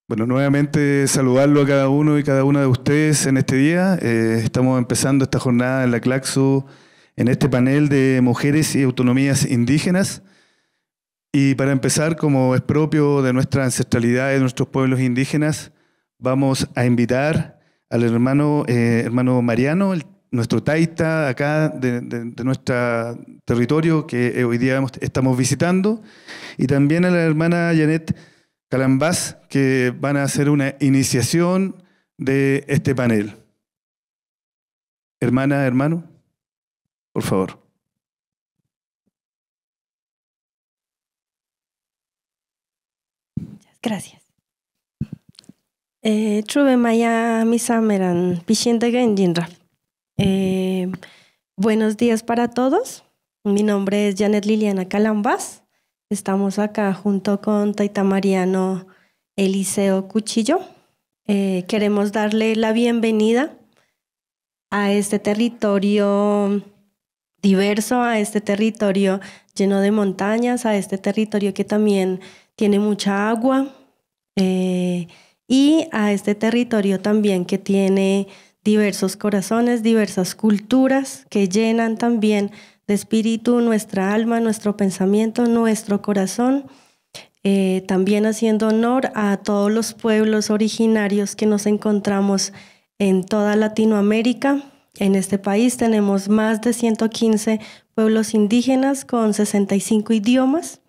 Bueno, nuevamente saludarlo a cada uno y cada una de ustedes en este día. Estamos empezando esta jornada en la Claxo, en este panel de mujeres y autonomías indígenas. Y para empezar, como es propio de nuestra ancestralidad y de nuestros pueblos indígenas, vamos a invitar al hermano Mariano, nuestro taita acá de nuestro territorio que hoy día estamos visitando, y también a la hermana Janet Calambás, que van a hacer una iniciación de este panel. Hermana, hermano, por favor. Gracias. Trube maya misameran pishindegan jinra. Buenos días para todos. Mi nombre es Janet Liliana Calambás. Estamos acá junto con Taita Mariano Eliseo Cuchillo. Queremos darle la bienvenida a este territorio diverso, a este territorio lleno de montañas, a este territorio que también tiene mucha agua, y a este territorio también que tiene diversos corazones, diversas culturas que llenan también de espíritu nuestra alma, nuestro pensamiento, nuestro corazón. También haciendo honor a todos los pueblos originarios que nos encontramos en toda Latinoamérica. En este país tenemos más de 115 pueblos indígenas con 65 idiomas.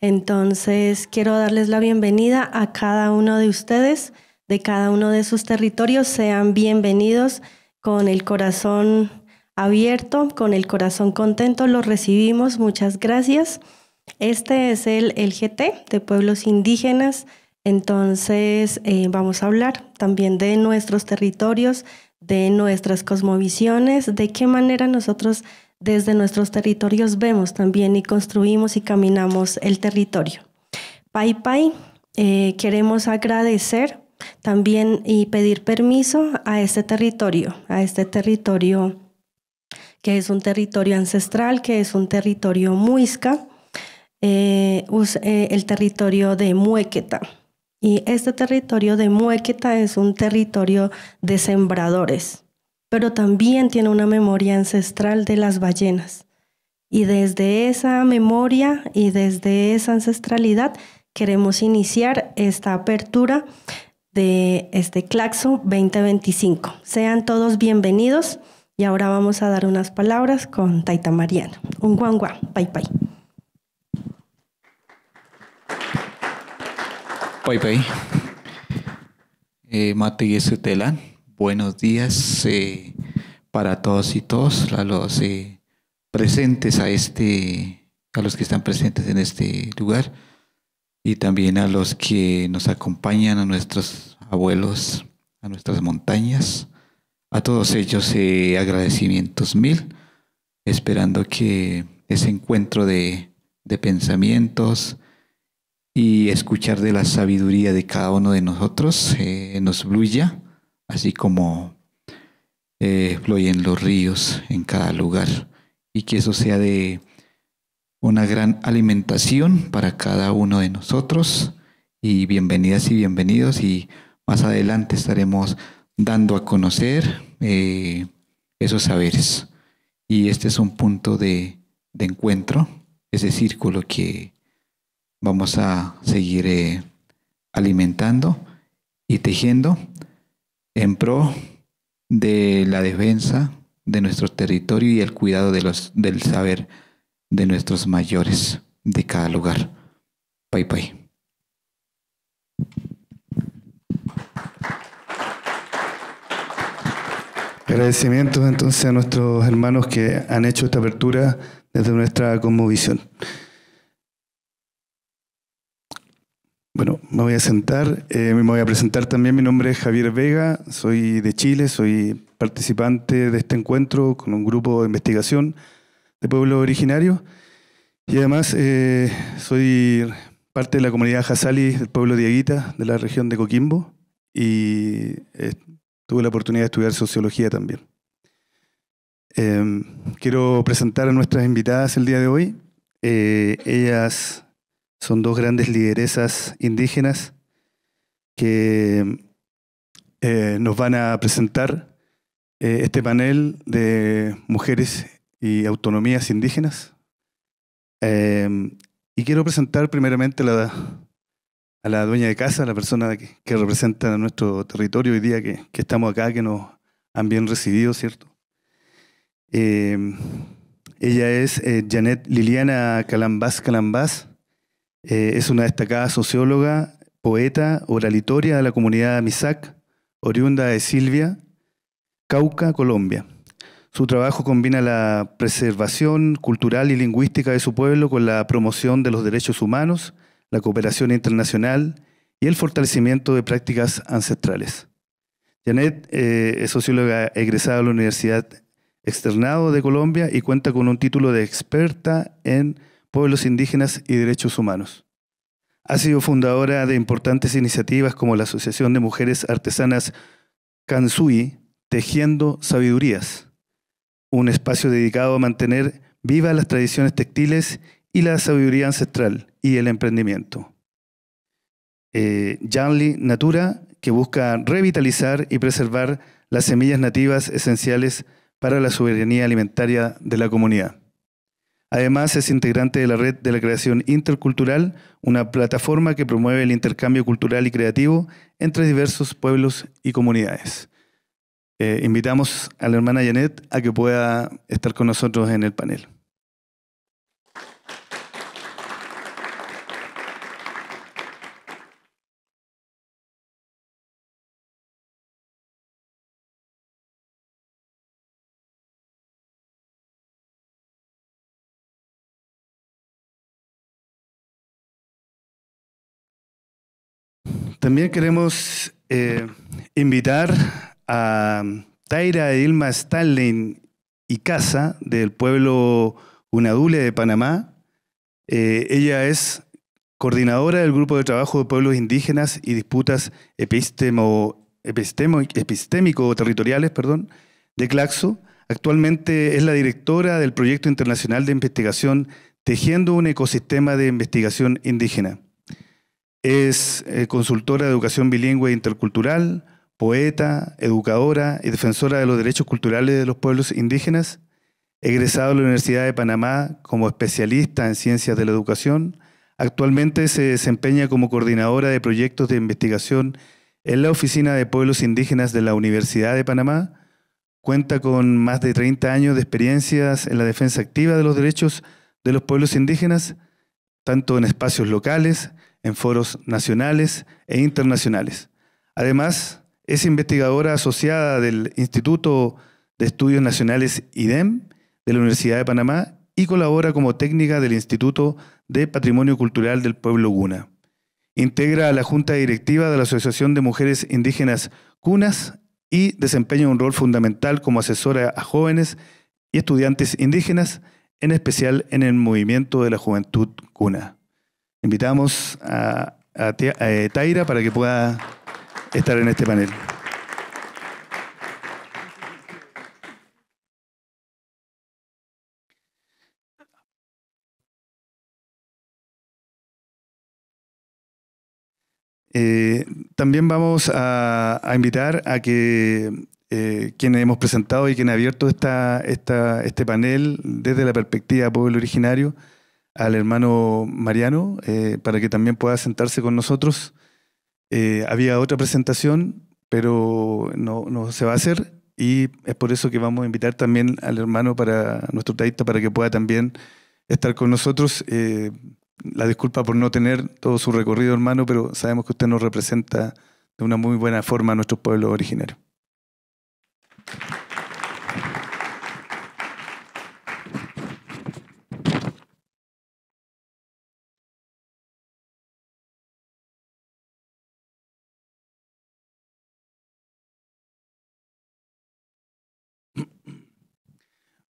Entonces, quiero darles la bienvenida a cada uno de ustedes, de cada uno de sus territorios. Sean bienvenidos con el corazón abierto, con el corazón contento. Los recibimos. Muchas gracias. Este es el GT de pueblos indígenas. Entonces, vamos a hablar también de nuestros territorios, de nuestras cosmovisiones, de qué manera nosotros desde nuestros territorios vemos también y construimos y caminamos el territorio. Pai Pai, queremos agradecer también y pedir permiso a este territorio que es un territorio ancestral, que es un territorio muisca, el territorio de Muéqueta. Y este territorio de Muéqueta es un territorio de sembradores, pero también tiene una memoria ancestral de las ballenas. Y desde esa memoria y desde esa ancestralidad queremos iniciar esta apertura de este Claxo 2025. Sean todos bienvenidos y ahora vamos a dar unas palabras con Taita Mariano. Un guanguá, pai pai. Pai pai. Mate y Telan. Buenos días para todos y todos, a los presentes a los que están presentes en este lugar y también a los que nos acompañan, a nuestros abuelos, a nuestras montañas, a todos ellos agradecimientos mil, esperando que ese encuentro de pensamientos y escuchar de la sabiduría de cada uno de nosotros nos fluya, así como fluyen los ríos en cada lugar, y que eso sea de una gran alimentación para cada uno de nosotros. Y bienvenidas y bienvenidos, y más adelante estaremos dando a conocer esos saberes. Y este es un punto de encuentro, ese círculo que vamos a seguir alimentando y tejiendo en pro de la defensa de nuestro territorio y el cuidado del saber de nuestros mayores de cada lugar. Pai pai. Agradecimientos entonces a nuestros hermanos que han hecho esta apertura desde nuestra cosmovisión. Bueno, me voy a sentar, me voy a presentar también. Mi nombre es Javier Vega, soy de Chile, soy participante de este encuentro con un grupo de investigación de pueblos originarios, y además soy parte de la comunidad Hasali del pueblo Dieguita de la región de Coquimbo, y tuve la oportunidad de estudiar sociología también. Quiero presentar a nuestras invitadas el día de hoy. Ellas son dos grandes lideresas indígenas que nos van a presentar este panel de mujeres y autonomías indígenas. Y quiero presentar primeramente a la dueña de casa, a la persona que representa nuestro territorio hoy día, que estamos acá, que nos han bien recibido, ¿cierto? Ella es Janet Liliana Calambás Calambás. Es una destacada socióloga, poeta, oralitoria de la comunidad Misak, oriunda de Silvia, Cauca, Colombia. Su trabajo combina la preservación cultural y lingüística de su pueblo con la promoción de los derechos humanos, la cooperación internacional y el fortalecimiento de prácticas ancestrales. Janet es socióloga egresada de la Universidad Externado de Colombia y cuenta con un título de experta en pueblos indígenas y derechos humanos. Ha sido fundadora de importantes iniciativas como la Asociación de Mujeres Artesanas Kansui, Tejiendo Sabidurías, un espacio dedicado a mantener vivas las tradiciones textiles y la sabiduría ancestral y el emprendimiento. Yanli Natura, que busca revitalizar y preservar las semillas nativas esenciales para la soberanía alimentaria de la comunidad. Además, es integrante de la Red de la Creación Intercultural, una plataforma que promueve el intercambio cultural y creativo entre diversos pueblos y comunidades. Invitamos a la hermana Janet a que pueda estar con nosotros en el panel. También queremos invitar a Taira Edilma Stanley y Casa del pueblo Unadule de Panamá. Ella es coordinadora del Grupo de Trabajo de Pueblos Indígenas y Disputas Epistémico-Territoriales de Claxo. Actualmente es la directora del Proyecto Internacional de Investigación Tejiendo un Ecosistema de Investigación Indígena. Es consultora de educación bilingüe e intercultural, poeta, educadora y defensora de los derechos culturales de los pueblos indígenas, egresado de la Universidad de Panamá como especialista en ciencias de la educación. Actualmente se desempeña como coordinadora de proyectos de investigación en la Oficina de Pueblos Indígenas de la Universidad de Panamá. Cuenta con más de 30 años de experiencias en la defensa activa de los derechos de los pueblos indígenas, tanto en espacios locales, en foros nacionales e internacionales. Además, es investigadora asociada del Instituto de Estudios Nacionales IDEM de la Universidad de Panamá y colabora como técnica del Instituto de Patrimonio Cultural del Pueblo Guna. Integra la Junta Directiva de la Asociación de Mujeres Indígenas CUNAS y desempeña un rol fundamental como asesora a jóvenes y estudiantes indígenas, en especial en el movimiento de la juventud CUNA. Invitamos a Taira para que pueda estar en este panel. También vamos a invitar a que quienes hemos presentado y quienes han abierto este panel desde la perspectiva del pueblo originario, al hermano Mariano, para que también pueda sentarse con nosotros. Había otra presentación, pero no se va a hacer, y es por eso que vamos a invitar también al hermano, nuestro taísta, para que pueda también estar con nosotros. La disculpa por no tener todo su recorrido, hermano, pero sabemos que usted nos representa de una muy buena forma a nuestros pueblos originarios.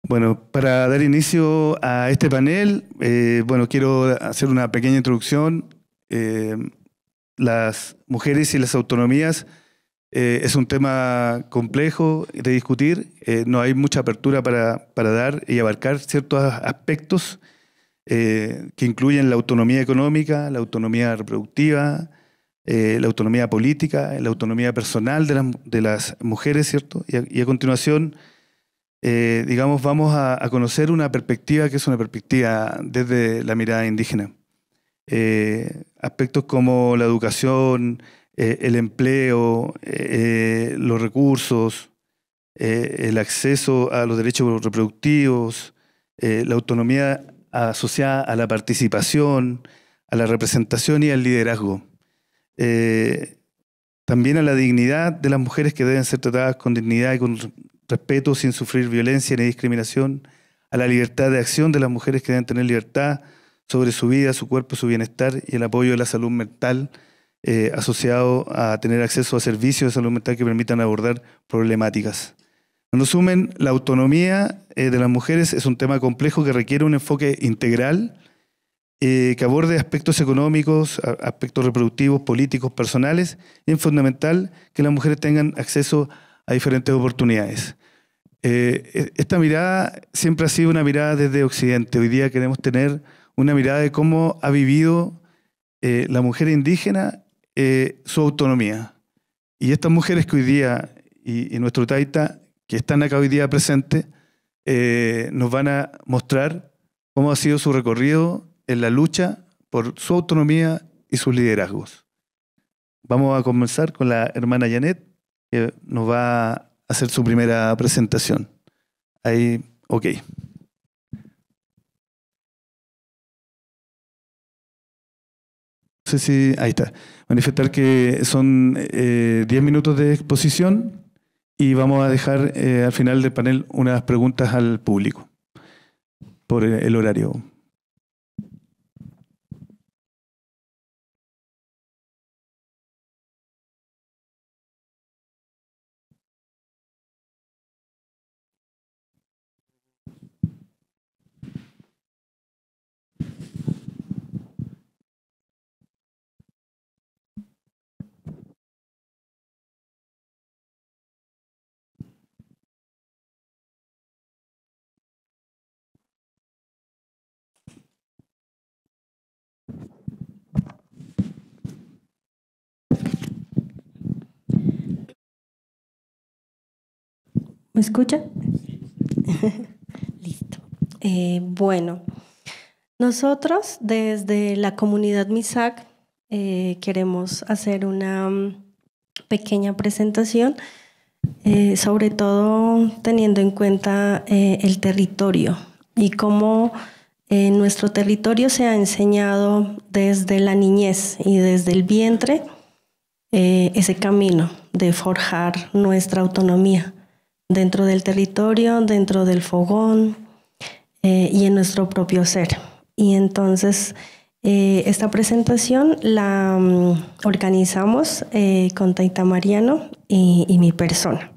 Bueno, para dar inicio a este panel, quiero hacer una pequeña introducción. Las mujeres y las autonomías es un tema complejo de discutir. No hay mucha apertura para dar y abarcar ciertos aspectos que incluyen la autonomía económica, la autonomía reproductiva, la autonomía política, la autonomía personal de las mujeres, ¿cierto? Y a continuación, digamos, vamos a conocer una perspectiva que es una perspectiva desde la mirada indígena. Aspectos como la educación, el empleo, los recursos, el acceso a los derechos reproductivos, la autonomía asociada a la participación, a la representación y al liderazgo. También a la dignidad de las mujeres, que deben ser tratadas con dignidad y con respeto sin sufrir violencia ni discriminación, a la libertad de acción de las mujeres, que deben tener libertad sobre su vida, su cuerpo, su bienestar, y el apoyo de la salud mental asociado a tener acceso a servicios de salud mental que permitan abordar problemáticas. En resumen, la autonomía de las mujeres es un tema complejo que requiere un enfoque integral que aborde aspectos económicos, aspectos reproductivos, políticos, personales, y es fundamental que las mujeres tengan acceso a diferentes oportunidades. Esta mirada siempre ha sido una mirada desde Occidente. Hoy día queremos tener una mirada de cómo ha vivido la mujer indígena su autonomía. Y estas mujeres que hoy día, y nuestro taita, que están acá hoy día presentes, nos van a mostrar cómo ha sido su recorrido en la lucha por su autonomía y sus liderazgos. Vamos a comenzar con la hermana Janet, que nos va a hacer su primera presentación. Ahí, ok. No sé si, ahí está. Manifestar que son 10 minutos de exposición y vamos a dejar al final del panel unas preguntas al público por el horario. ¿Me escucha? Listo. Bueno, nosotros desde la comunidad MISAC queremos hacer una pequeña presentación, sobre todo teniendo en cuenta el territorio y cómo en nuestro territorio se ha enseñado desde la niñez y desde el vientre ese camino de forjar nuestra autonomía dentro del territorio, dentro del fogón y en nuestro propio ser. Y entonces esta presentación la organizamos con Taita Mariano y mi persona.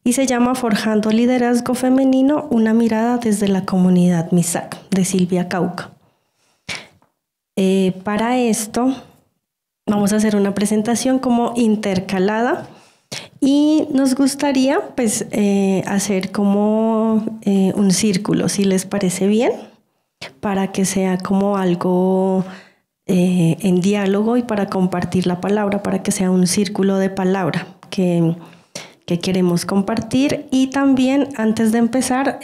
Y se llama Forjando Liderazgo Femenino, una mirada desde la comunidad MISAC, de Silvia Cauca. Para esto vamos a hacer una presentación como intercalada y nos gustaría pues hacer como un círculo, si les parece bien, para que sea como algo en diálogo y para compartir la palabra, para que sea un círculo de palabra que queremos compartir. Y también antes de empezar,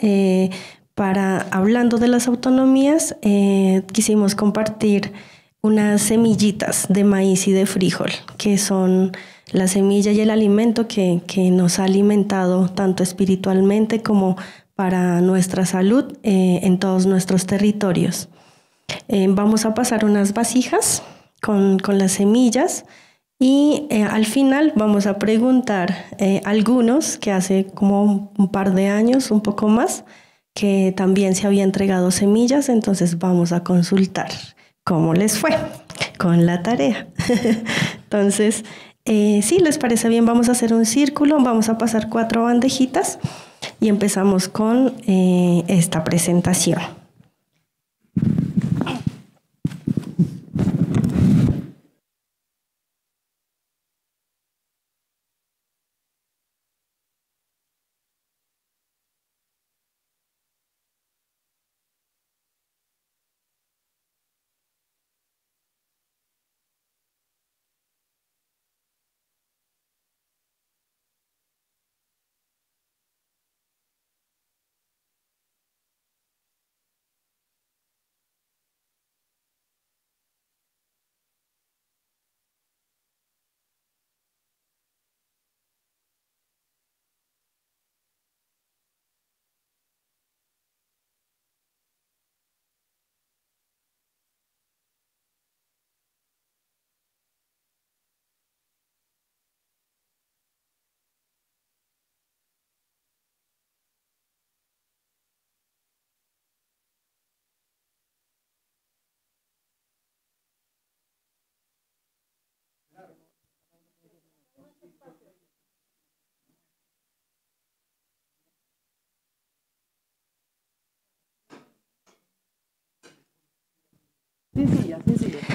hablando de las autonomías, quisimos compartir unas semillitas de maíz y de frijol, que son la semilla y el alimento que nos ha alimentado tanto espiritualmente como para nuestra salud en todos nuestros territorios. Vamos a pasar unas vasijas con las semillas y al final vamos a preguntar algunos que hace como un par de años, un poco más, que también se había entregado semillas, entonces vamos a consultar cómo les fue con la tarea. Entonces, si les parece bien, vamos a hacer un círculo, vamos a pasar 4 bandejitas y empezamos con esta presentación.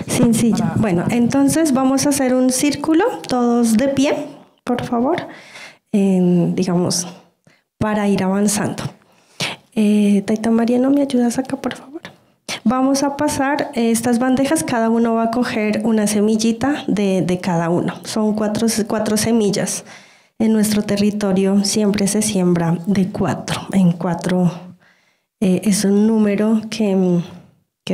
Sin silla. Bueno, entonces vamos a hacer un círculo, todos de pie, por favor, digamos, para ir avanzando. Taita Mariano, ¿me ayudas acá, por favor? Vamos a pasar estas bandejas, cada uno va a coger una semillita de cada uno. Son cuatro semillas. En nuestro territorio siempre se siembra de 4 en 4. Es un número que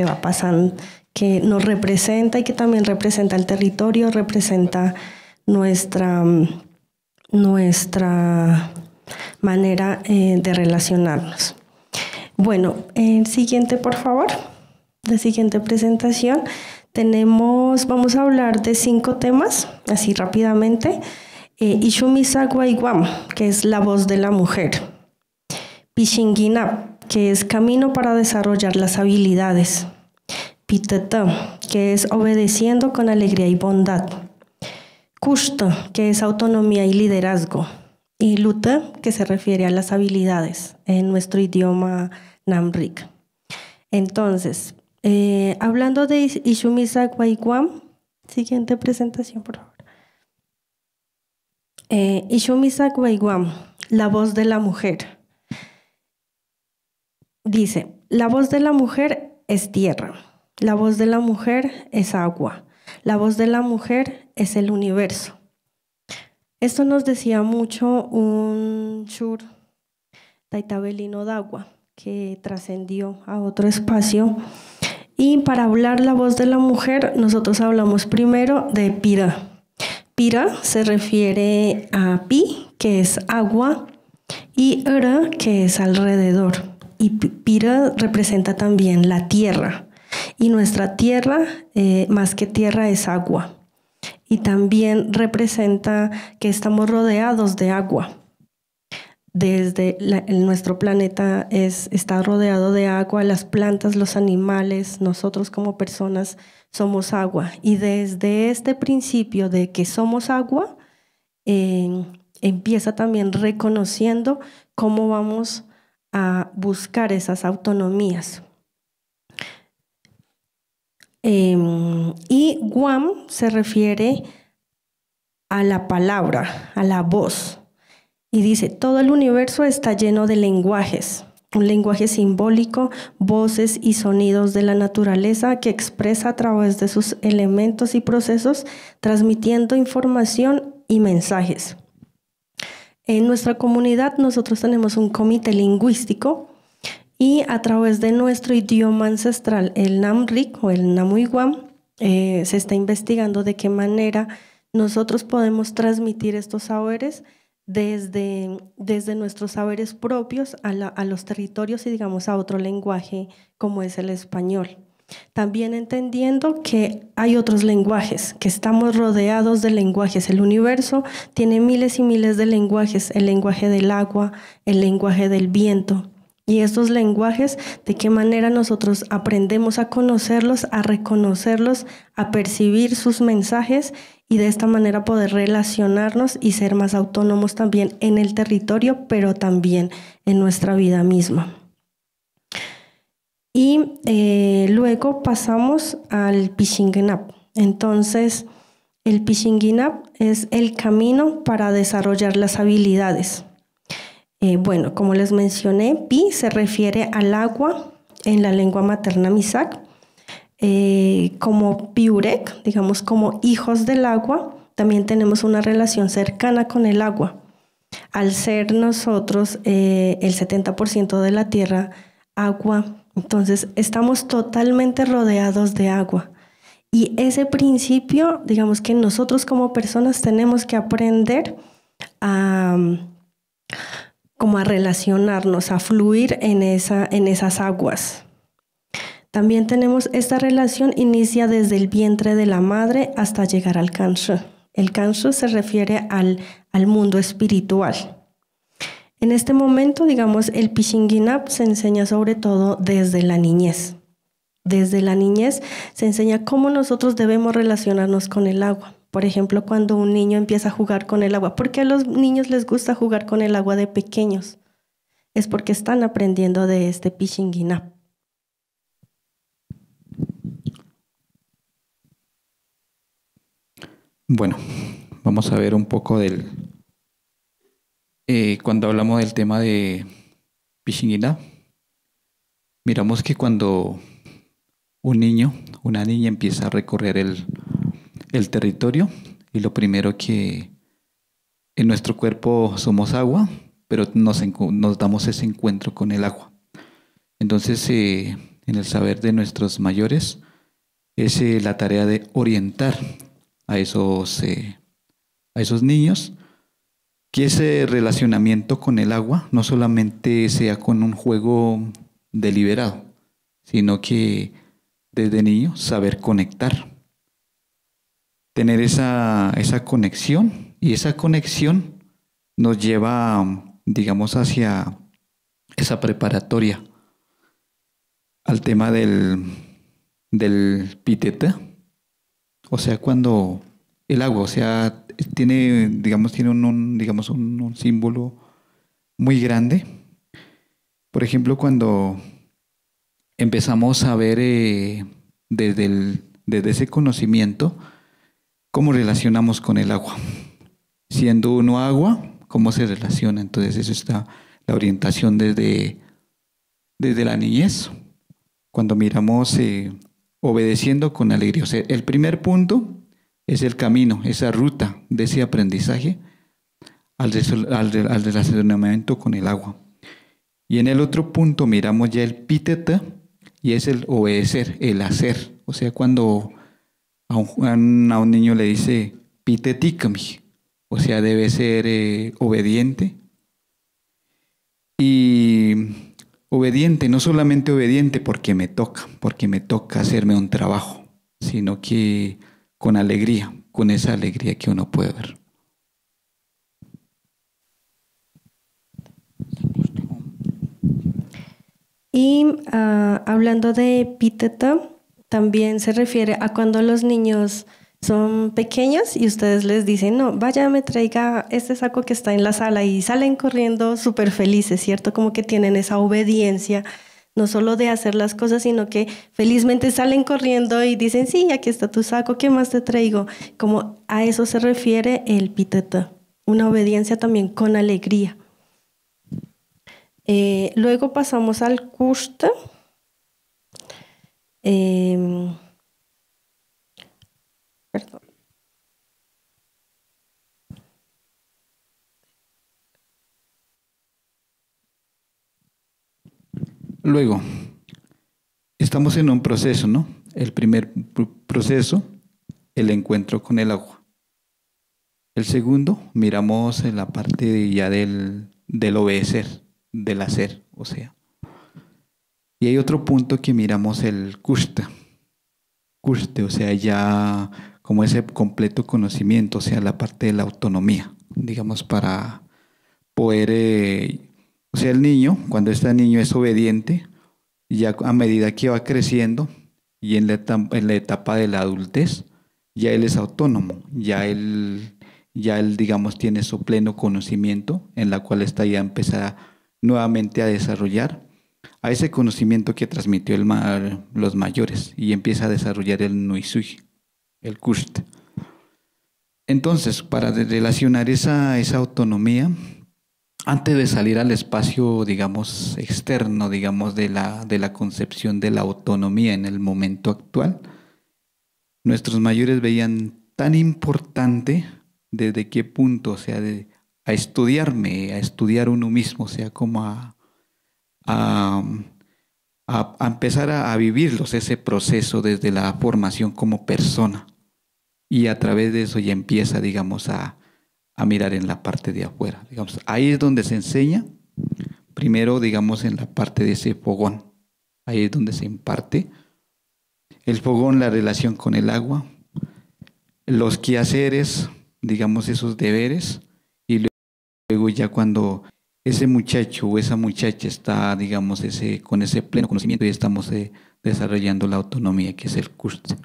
va pasando, que nos representa y que también representa el territorio, representa nuestra manera de relacionarnos. Bueno, siguiente, por favor. La siguiente presentación. Vamos a hablar de 5 temas, así rápidamente. Ishumisagwaiguam, que es la voz de la mujer. Pishinginap, que es camino para desarrollar las habilidades. Pitata, que es obedeciendo con alegría y bondad. Kushta, que es autonomía y liderazgo. Y Luta, que se refiere a las habilidades en nuestro idioma Namrik. Entonces, hablando de Ishumisagwaiguam, siguiente presentación, por favor. Ishumisagwaiguam, la voz de la mujer. Dice, la voz de la mujer es tierra, la voz de la mujer es agua, la voz de la mujer es el universo. Esto nos decía mucho un Shur Taitabelino Dagua, que trascendió a otro espacio. Y para hablar la voz de la mujer, nosotros hablamos primero de Pira. Pira se refiere a Pi, que es agua, y Ra, que es alrededor. Y Pira representa también la tierra. Y nuestra tierra, más que tierra, es agua. Y también representa que estamos rodeados de agua. Nuestro planeta está rodeado de agua, las plantas, los animales, nosotros como personas somos agua. Y desde este principio de que somos agua, empieza también reconociendo cómo vamos a buscar esas autonomías. Y Guam se refiere a la palabra, a la voz. Y dice, todo el universo está lleno de lenguajes, un lenguaje simbólico, voces y sonidos de la naturaleza que expresa a través de sus elementos y procesos, transmitiendo información y mensajes. En nuestra comunidad nosotros tenemos un comité lingüístico y a través de nuestro idioma ancestral, el Namrik o el Namuiguam, se está investigando de qué manera nosotros podemos transmitir estos saberes desde nuestros saberes propios a los territorios y digamos a otro lenguaje como es el español. También entendiendo que hay otros lenguajes, que estamos rodeados de lenguajes. El universo tiene miles y miles de lenguajes, el lenguaje del agua, el lenguaje del viento. Y estos lenguajes, de qué manera nosotros aprendemos a conocerlos, a reconocerlos, a percibir sus mensajes y de esta manera poder relacionarnos y ser más autónomos también en el territorio, pero también en nuestra vida misma. Y luego pasamos al Pishinginap. Entonces, el Pishinginap es el camino para desarrollar las habilidades. Bueno, como les mencioné, Pi se refiere al agua en la lengua materna Misak. Como Piurek, digamos como hijos del agua, también tenemos una relación cercana con el agua. Al ser nosotros el 70% de la tierra agua, entonces estamos totalmente rodeados de agua. Y ese principio, digamos que nosotros como personas tenemos que aprender como a relacionarnos, a fluir en esas aguas. También tenemos esta relación, inicia desde el vientre de la madre hasta llegar al Kanshu. El Kanshu se refiere al mundo espiritual. En este momento, digamos, el Pishinginap se enseña sobre todo desde la niñez. Desde la niñez se enseña cómo nosotros debemos relacionarnos con el agua. Por ejemplo, cuando un niño empieza a jugar con el agua. ¿Por qué a los niños les gusta jugar con el agua de pequeños? Es porque están aprendiendo de este Pishinginap. Bueno, vamos a ver un poco cuando hablamos del tema de Pichinguina, miramos que cuando un niño, una niña empieza a recorrer el territorio, y lo primero que en nuestro cuerpo somos agua, pero nos damos ese encuentro con el agua. Entonces, en el saber de nuestros mayores, es la tarea de orientar a esos niños que ese relacionamiento con el agua no solamente sea con un juego deliberado, sino que desde niño saber conectar, tener esa conexión, y esa conexión nos lleva, digamos, hacia esa preparatoria al tema del piteta, o sea, cuando el agua, o sea, tiene, digamos, digamos, un símbolo muy grande. Por ejemplo, cuando empezamos a ver desde ese conocimiento cómo relacionamos con el agua. Siendo uno agua, ¿cómo se relaciona? Entonces eso está la orientación desde la niñez. Cuando miramos obedeciendo con alegría. O sea, el primer punto es el camino, esa ruta de ese aprendizaje al relacionamiento con el agua. Y en el otro punto miramos ya el piteta, y es el obedecer, el hacer. O sea, cuando a un niño le dice pitetikami, o sea, debe ser obediente. Y obediente, no solamente obediente porque me toca hacerme un trabajo, sino que con alegría, con esa alegría que uno puede ver. Y hablando de piteta, también se refiere a cuando los niños son pequeños y ustedes les dicen, no, vaya, me traiga este saco que está en la sala, y salen corriendo súper felices, ¿cierto? Como que tienen esa obediencia, no solo de hacer las cosas, sino que felizmente salen corriendo y dicen, sí, aquí está tu saco, ¿qué más te traigo? Como a eso se refiere el piteta, una obediencia también con alegría. Luego pasamos al kushta. Perdón. Luego, estamos en un proceso, ¿no? El primer proceso, el encuentro con el agua. El segundo, miramos en la parte ya del obedecer, del hacer, o sea. Y hay otro punto que miramos, el kushta. Kushta, o sea, ya como ese completo conocimiento, o sea, la parte de la autonomía, digamos, para poder, o sea, el niño, cuando este niño es obediente, ya a medida que va creciendo y en la etapa de la adultez, ya él es autónomo, ya él, digamos, tiene su pleno conocimiento, en la cual está ya empezar nuevamente a desarrollar a ese conocimiento que transmitió los mayores, y empieza a desarrollar el Nuisui, el Kushta. Entonces, para relacionar esa autonomía, antes de salir al espacio, digamos, externo, digamos, de la concepción de la autonomía en el momento actual, nuestros mayores veían tan importante desde qué punto, o sea, a estudiar uno mismo, o sea, como a empezar a vivirlos, ese proceso desde la formación como persona. Y a través de eso ya empieza, digamos, a mirar en la parte de afuera. Digamos, ahí es donde se enseña, primero, digamos, en la parte de ese fogón. Ahí es donde se imparte el fogón, la relación con el agua, los quehaceres, digamos, esos deberes, y luego ya cuando ese muchacho o esa muchacha está, digamos, con ese pleno conocimiento, y estamos desarrollando la autonomía, que es el Kushta.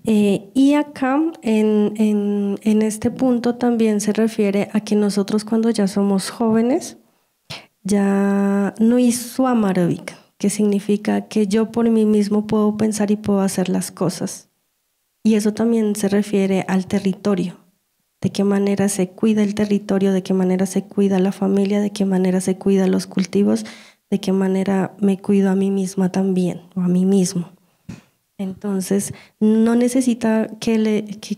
Y acá, en este punto, también se refiere a que nosotros, cuando ya somos jóvenes, ya no hizo amaravika. que significa que yo por mí mismo puedo pensar y puedo hacer las cosas. Y eso también se refiere al territorio, de qué manera se cuida el territorio, de qué manera se cuida la familia, de qué manera se cuidan los cultivos, de qué manera me cuido a mí misma también, o a mí mismo. Entonces, no necesita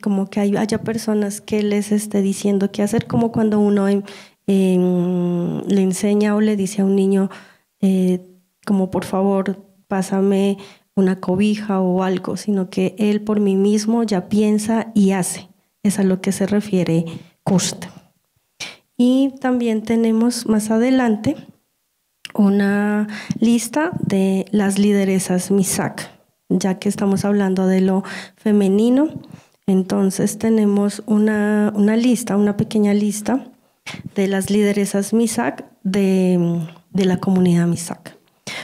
como que haya personas que les esté diciendo qué hacer, como cuando uno le enseña o le dice a un niño, como por favor, pásame una cobija o algo, sino que él por mí mismo ya piensa y hace. Es a lo que se refiere Kust. Y también tenemos más adelante una lista de las lideresas Misak, ya que estamos hablando de lo femenino. Entonces tenemos una lista, una pequeña lista de las lideresas Misak de la comunidad Misak.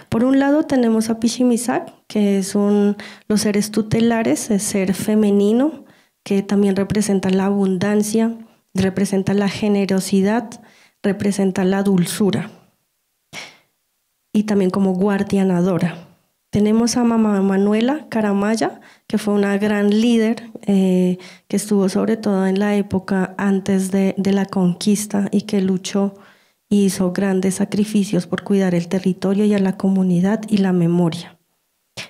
Por un lado tenemos a Pishi Misak, que es los seres tutelares, el ser femenino, que también representa la abundancia, representa la generosidad, representa la dulzura. Y también como guardianadora. Tenemos a Mamá Manuela Caramaya, que fue una gran líder que estuvo sobre todo en la época antes de la conquista y que luchó y hizo grandes sacrificios por cuidar el territorio y a la comunidad y la memoria.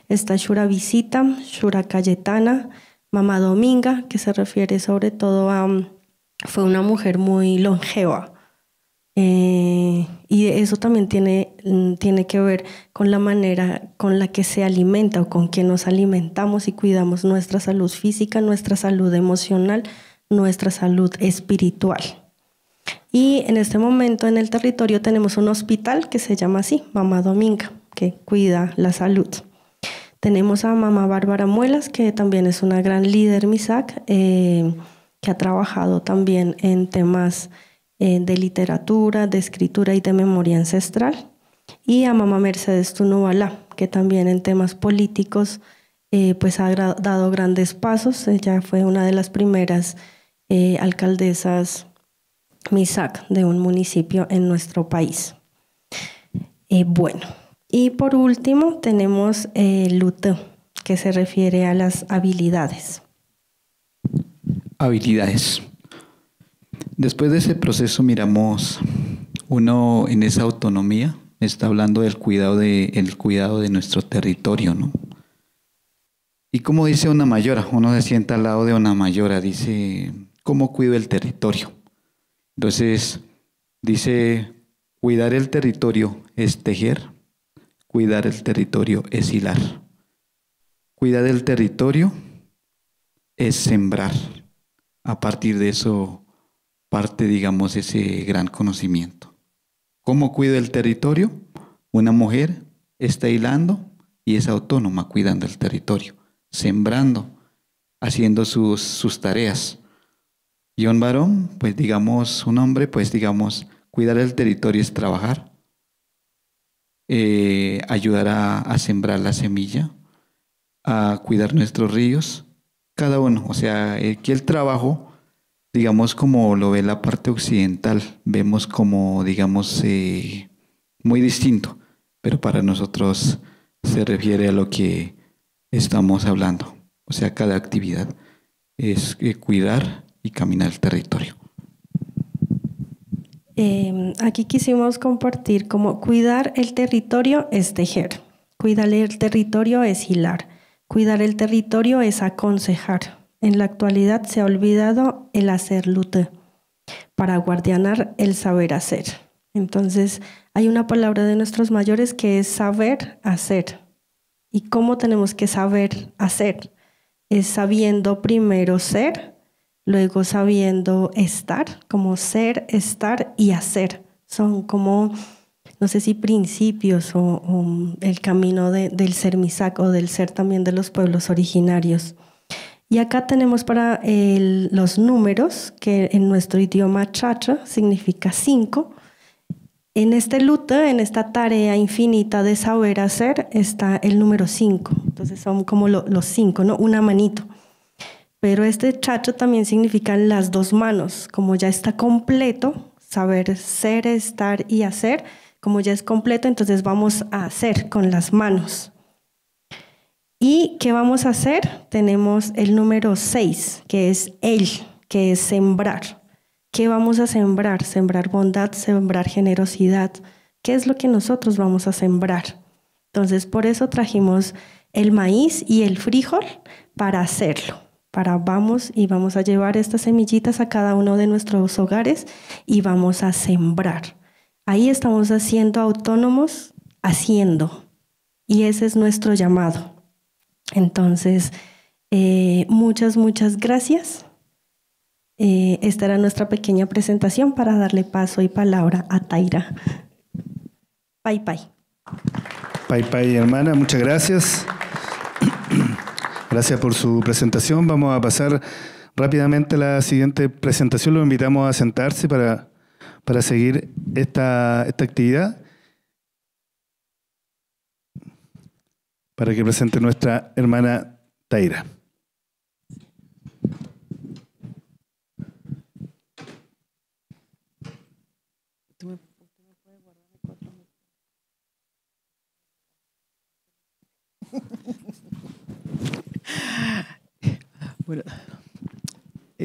Está Shura Visita, Shura Cayetana, Mamá Dominga, que se refiere sobre todo fue una mujer muy longeva. Y eso también tiene que ver con la manera con la que se alimenta o con que nos alimentamos y cuidamos nuestra salud física, nuestra salud emocional, nuestra salud espiritual. Y en este momento en el territorio tenemos un hospital que se llama así, Mamá Dominga, que cuida la salud. Tenemos a Mamá Bárbara Muelas, que también es una gran líder Misak, que ha trabajado también en temas de literatura, de escritura y de memoria ancestral. Y a Mamá Mercedes Tunubala, que también en temas políticos pues ha dado grandes pasos. Ella fue una de las primeras alcaldesas Misak de un municipio en nuestro país. Bueno, y por último tenemos Lute, que se refiere a las habilidades. Habilidades. Después de ese proceso miramos uno en esa autonomía, está hablando del cuidado de nuestro territorio, ¿no? Y como dice una mayora, uno se sienta al lado de una mayora, dice, ¿cómo cuido el territorio? Entonces, dice, cuidar el territorio es tejer, cuidar el territorio es hilar. Cuidar el territorio es sembrar. A partir de eso parte, digamos, ese gran conocimiento. ¿Cómo cuida el territorio? Una mujer está hilando y es autónoma cuidando el territorio, sembrando, haciendo sus tareas. Y un varón, pues digamos, un hombre, pues digamos, cuidar el territorio es trabajar, ayudar a sembrar la semilla, a cuidar nuestros ríos, cada uno. O sea, aquí el trabajo, digamos, como lo ve la parte occidental, vemos como, digamos, muy distinto, pero para nosotros se refiere a lo que estamos hablando. O sea, cada actividad es cuidar y caminar el territorio. Aquí quisimos compartir como cuidar el territorio es tejer, cuidar el territorio es hilar, cuidar el territorio es aconsejar. En la actualidad se ha olvidado el hacer lute para guardianar el saber hacer. Entonces hay una palabra de nuestros mayores que es saber hacer. ¿Y cómo tenemos que saber hacer? Es sabiendo primero ser, luego sabiendo estar, como ser, estar y hacer. Son como, no sé si principios o el camino del ser Misak o del ser también de los pueblos originarios. Y acá tenemos para los números, que en nuestro idioma chacha significa 5. En este lute, en esta tarea infinita de saber hacer, está el número 5. Entonces son como los 5, ¿no? Una manito. Pero este chacho también significa las dos manos. Como ya está completo, saber ser, estar y hacer, Como ya es completo, entonces vamos a hacer con las manos. ¿Y qué vamos a hacer? Tenemos el número 6, que es que es sembrar. ¿Qué vamos a sembrar? Sembrar bondad, sembrar generosidad. ¿Qué es lo que nosotros vamos a sembrar? Entonces, por eso trajimos el maíz y el frijol para hacerlo. Vamos a llevar estas semillitas a cada uno de nuestros hogares y vamos a sembrar. Ahí estamos haciendo autónomos, haciendo. Y ese es nuestro llamado. Entonces, muchas gracias. Esta era nuestra pequeña presentación para darle paso y palabra a Taira. Pai, hermana, muchas gracias. Gracias por su presentación. Vamos a pasar rápidamente a la siguiente presentación. Los invitamos a sentarse para seguir esta actividad. Para que presente nuestra hermana Taira. Bueno,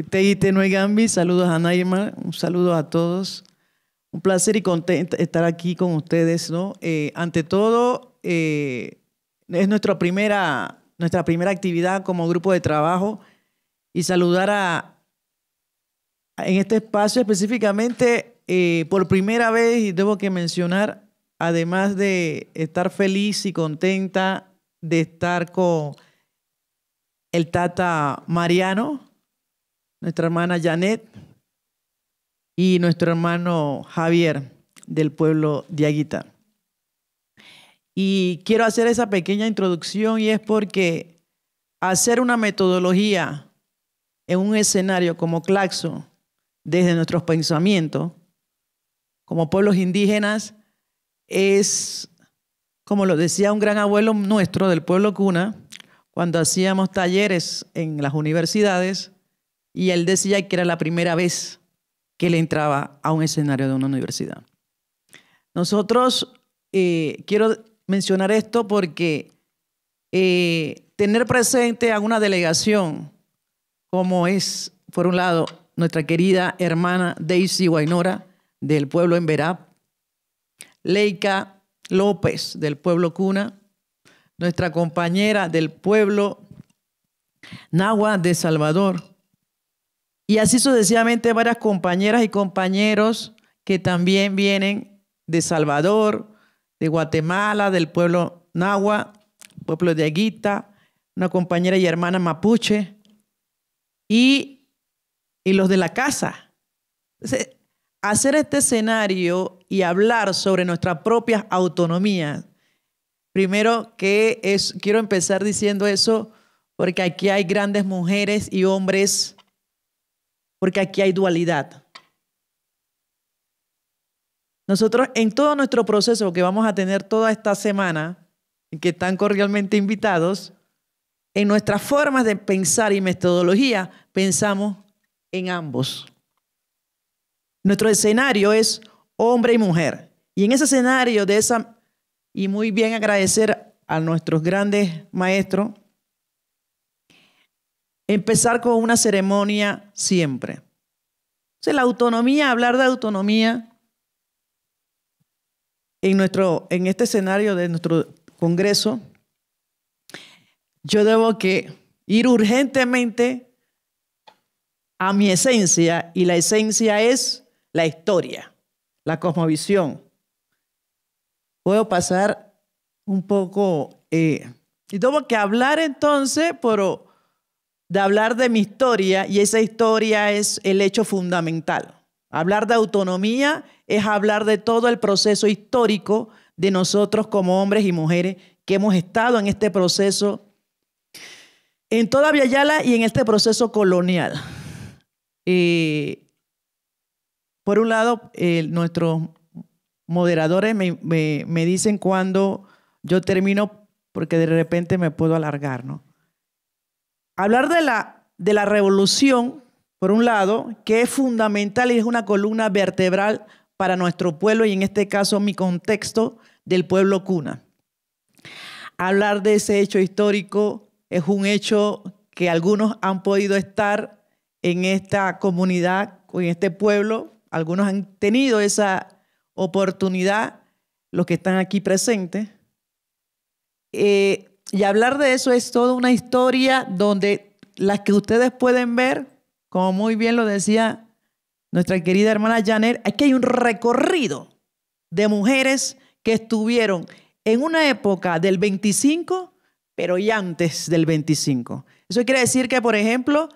Teite Gambi, saludos a Naima, un saludo a todos. Un placer y contento estar aquí con ustedes, ¿no? Ante todo, es nuestra primera actividad como grupo de trabajo y saludar en este espacio específicamente por primera vez, y debo que mencionar, además de estar feliz y contenta de estar con el Tata Mariano, nuestra hermana Janet y nuestro hermano Javier del pueblo de Aguita. Y quiero hacer esa pequeña introducción, y es porque hacer una metodología en un escenario como Claxo, desde nuestros pensamientos, como pueblos indígenas, es, como lo decía un gran abuelo nuestro del pueblo Cuna, cuando hacíamos talleres en las universidades, y él decía que era la primera vez que él entraba a un escenario de una universidad. Nosotros, quiero mencionar esto porque tener presente a una delegación como es, por un lado, nuestra querida hermana Daisy Guaynora del pueblo Emberá, Leica López del pueblo Cuna, nuestra compañera del pueblo Nahua de Salvador, y así sucesivamente varias compañeras y compañeros que también vienen de Salvador, de Guatemala, del pueblo Nahua, pueblo de Aguita, una compañera y hermana mapuche, y los de la casa. Entonces, hacer este escenario y hablar sobre nuestras propias autonomías. Primero quiero empezar diciendo eso porque aquí hay grandes mujeres y hombres, porque aquí hay dualidad. Nosotros en todo nuestro proceso que vamos a tener toda esta semana, que están cordialmente invitados, en nuestras formas de pensar y metodología pensamos en ambos. Nuestro escenario es hombre y mujer. Y en ese escenario y muy bien agradecer a nuestros grandes maestros, empezar con una ceremonia siempre. Entonces, la autonomía, hablar de autonomía en este escenario de nuestro congreso, yo debo que ir urgentemente a mi esencia, y la esencia es la historia, la cosmovisión. Puedo pasar un poco, y tengo que hablar entonces, pero de hablar de mi historia, y esa historia es el hecho fundamental. Hablar de autonomía es hablar de todo el proceso histórico de nosotros como hombres y mujeres que hemos estado en este proceso, en toda Viayala y en este proceso colonial. Por un lado, nuestros moderadores me dicen cuando yo termino, porque de repente me puedo alargar, ¿no? Hablar de la revolución, por un lado, que es fundamental y es una columna vertebral para nuestro pueblo y en este caso mi contexto del pueblo cuna. Hablar de ese hecho histórico es un hecho que algunos han podido estar en esta comunidad o en este pueblo, algunos han tenido esa oportunidad, los que están aquí presentes. Y hablar de eso es toda una historia donde las que ustedes pueden ver, como muy bien lo decía nuestra querida hermana Janet, aquí hay un recorrido de mujeres que estuvieron en una época del 25, pero ya antes del 25. Eso quiere decir que, por ejemplo,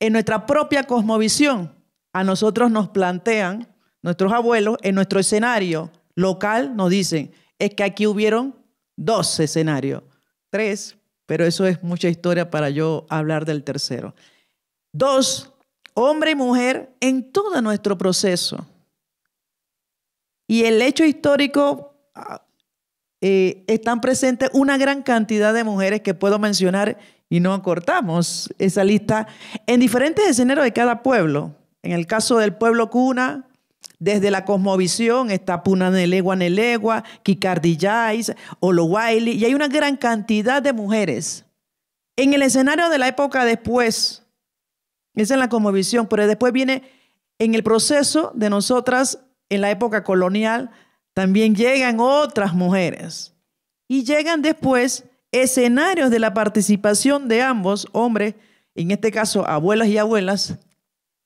en nuestra propia cosmovisión, a nosotros nos plantean, nuestros abuelos, en nuestro escenario local, nos dicen, es que aquí hubieron 2 escenarios, 3, pero eso es mucha historia para yo hablar del tercero. 2, hombre y mujer en todo nuestro proceso. Y el hecho histórico, están presentes una gran cantidad de mujeres que puedo mencionar y no acortamos esa lista en diferentes escenarios de cada pueblo. En el caso del pueblo cuna, desde la cosmovisión está Punanelegua, Kikardillais, Olowaili, y hay una gran cantidad de mujeres. En el escenario de la época después, esa es la cosmovisión, pero después viene en el proceso de nosotras, en la época colonial, también llegan otras mujeres. Y llegan después escenarios de la participación de ambos, hombres, en este caso abuelas y abuelas,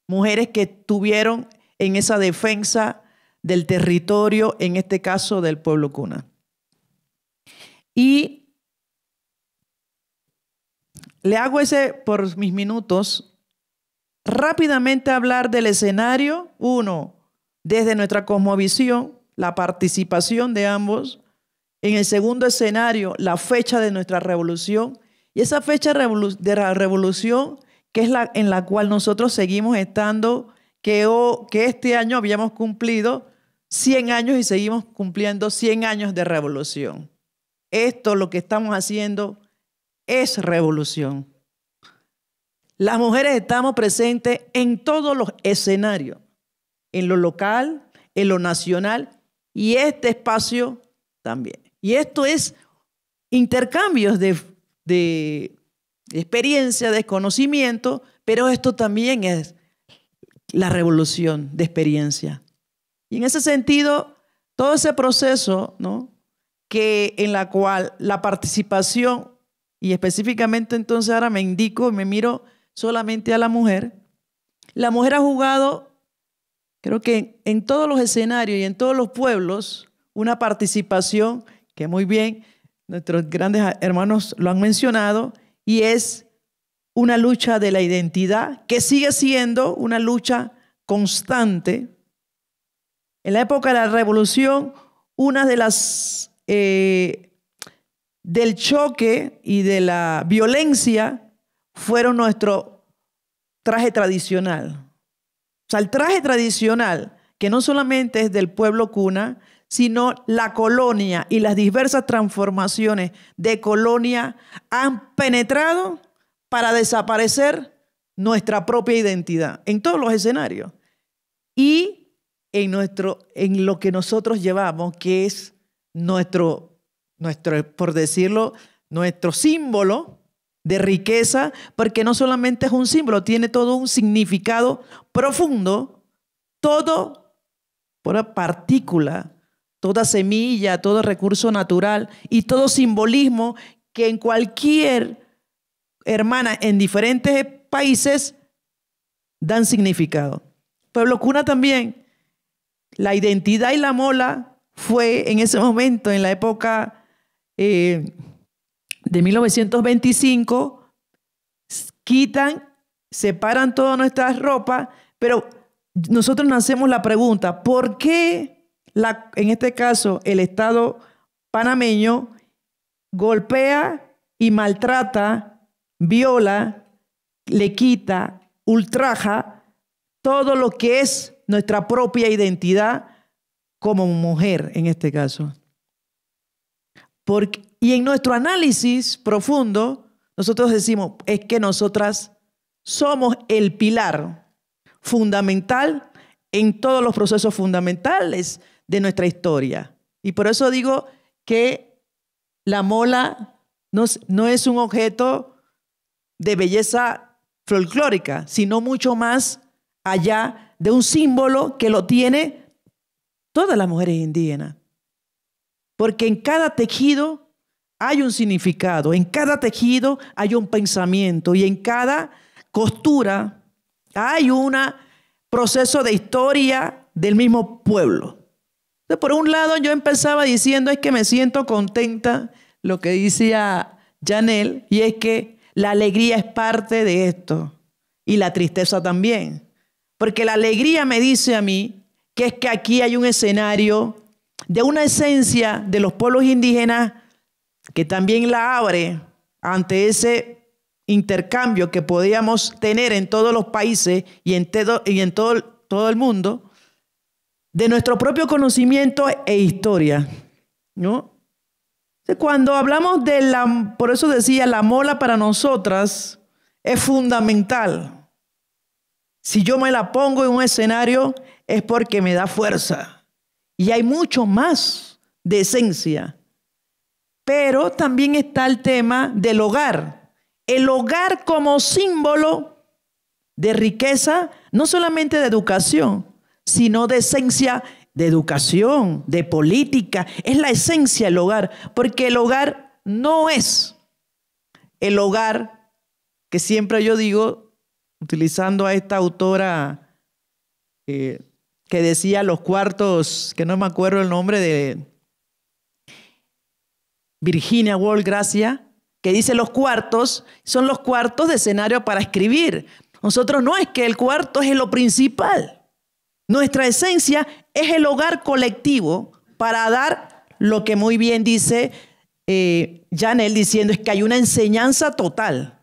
mujeres que tuvieron en esa defensa del territorio, en este caso del pueblo cuna. Y le hago ese por mis minutos, rápidamente hablar del escenario, 1, desde nuestra cosmovisión, la participación de ambos. En el segundo escenario, la fecha de nuestra revolución. Y esa fecha de la revolución, que es la en la cual nosotros seguimos estando, que este año habíamos cumplido 100 años y seguimos cumpliendo 100 años de revolución. Esto, lo que estamos haciendo, es revolución. Las mujeres estamos presentes en todos los escenarios, en lo local, en lo nacional y este espacio también. Y esto es intercambios de experiencia, de conocimiento, pero esto también es la revolución de experiencia. Y en ese sentido, todo ese proceso, ¿no?, en la cual la participación, y específicamente entonces ahora me indico y me miro solamente a la mujer ha jugado, creo que en todos los escenarios y en todos los pueblos, una participación que muy bien nuestros grandes hermanos lo han mencionado, y es una lucha de la identidad que sigue siendo una lucha constante. En la época de la revolución, una de las del choque y de la violencia fueron nuestro traje tradicional. O sea, el traje tradicional, que no solamente es del pueblo cuna, sino la colonia y las diversas transformaciones de colonia han penetrado para desaparecer nuestra propia identidad en todos los escenarios y en lo que nosotros llevamos, que es nuestro, por decirlo, nuestro símbolo de riqueza, porque no solamente es un símbolo, tiene todo un significado profundo, toda partícula, toda semilla, todo recurso natural y todo simbolismo que en cualquier hermana en diferentes países dan significado. Pueblo cuna también, la identidad y la mola fue en ese momento, en la época de 1925, separan toda nuestra ropa, pero nosotros nos hacemos la pregunta, ¿por qué en este caso el Estado panameño golpea y maltrata, viola, le quita, ultraja todo lo que es nuestra propia identidad como mujer en este caso? Y en nuestro análisis profundo, nosotros decimos, es que nosotras somos el pilar fundamental en todos los procesos fundamentales de nuestra historia. Y por eso digo que la mola no es un objeto de belleza folclórica, sino mucho más allá de un símbolo que lo tiene todas las mujeres indígenas. Porque en cada tejido hay un significado, en cada tejido hay un pensamiento y en cada costura hay un proceso de historia del mismo pueblo. Entonces, por un lado, yo empezaba diciendo es que me siento contenta, lo que decía Janel, y es que la alegría es parte de esto y la tristeza también. Porque la alegría me dice a mí que es que aquí hay un escenario de una esencia de los pueblos indígenas que también la abre ante ese intercambio que podíamos tener en todos los países y en todo el mundo, de nuestro propio conocimiento e historia, ¿no? Cuando hablamos por eso decía, la mola para nosotras es fundamental. Si yo me la pongo en un escenario es porque me da fuerza. Y hay mucho más de esencia. Pero también está el tema del hogar. El hogar como símbolo de riqueza, no solamente de educación, sino de esencia de educación, de política. Es la esencia del hogar, porque el hogar no es el hogar que siempre yo digo, utilizando a esta autora que decía los cuartos, que no me acuerdo el nombre de Virginia Woolf Gracia, que dice los cuartos son los cuartos de escenario para escribir. Nosotros no es que el cuarto es lo principal. Nuestra esencia es el hogar colectivo para dar lo que muy bien dice Janel, diciendo es que hay una enseñanza total.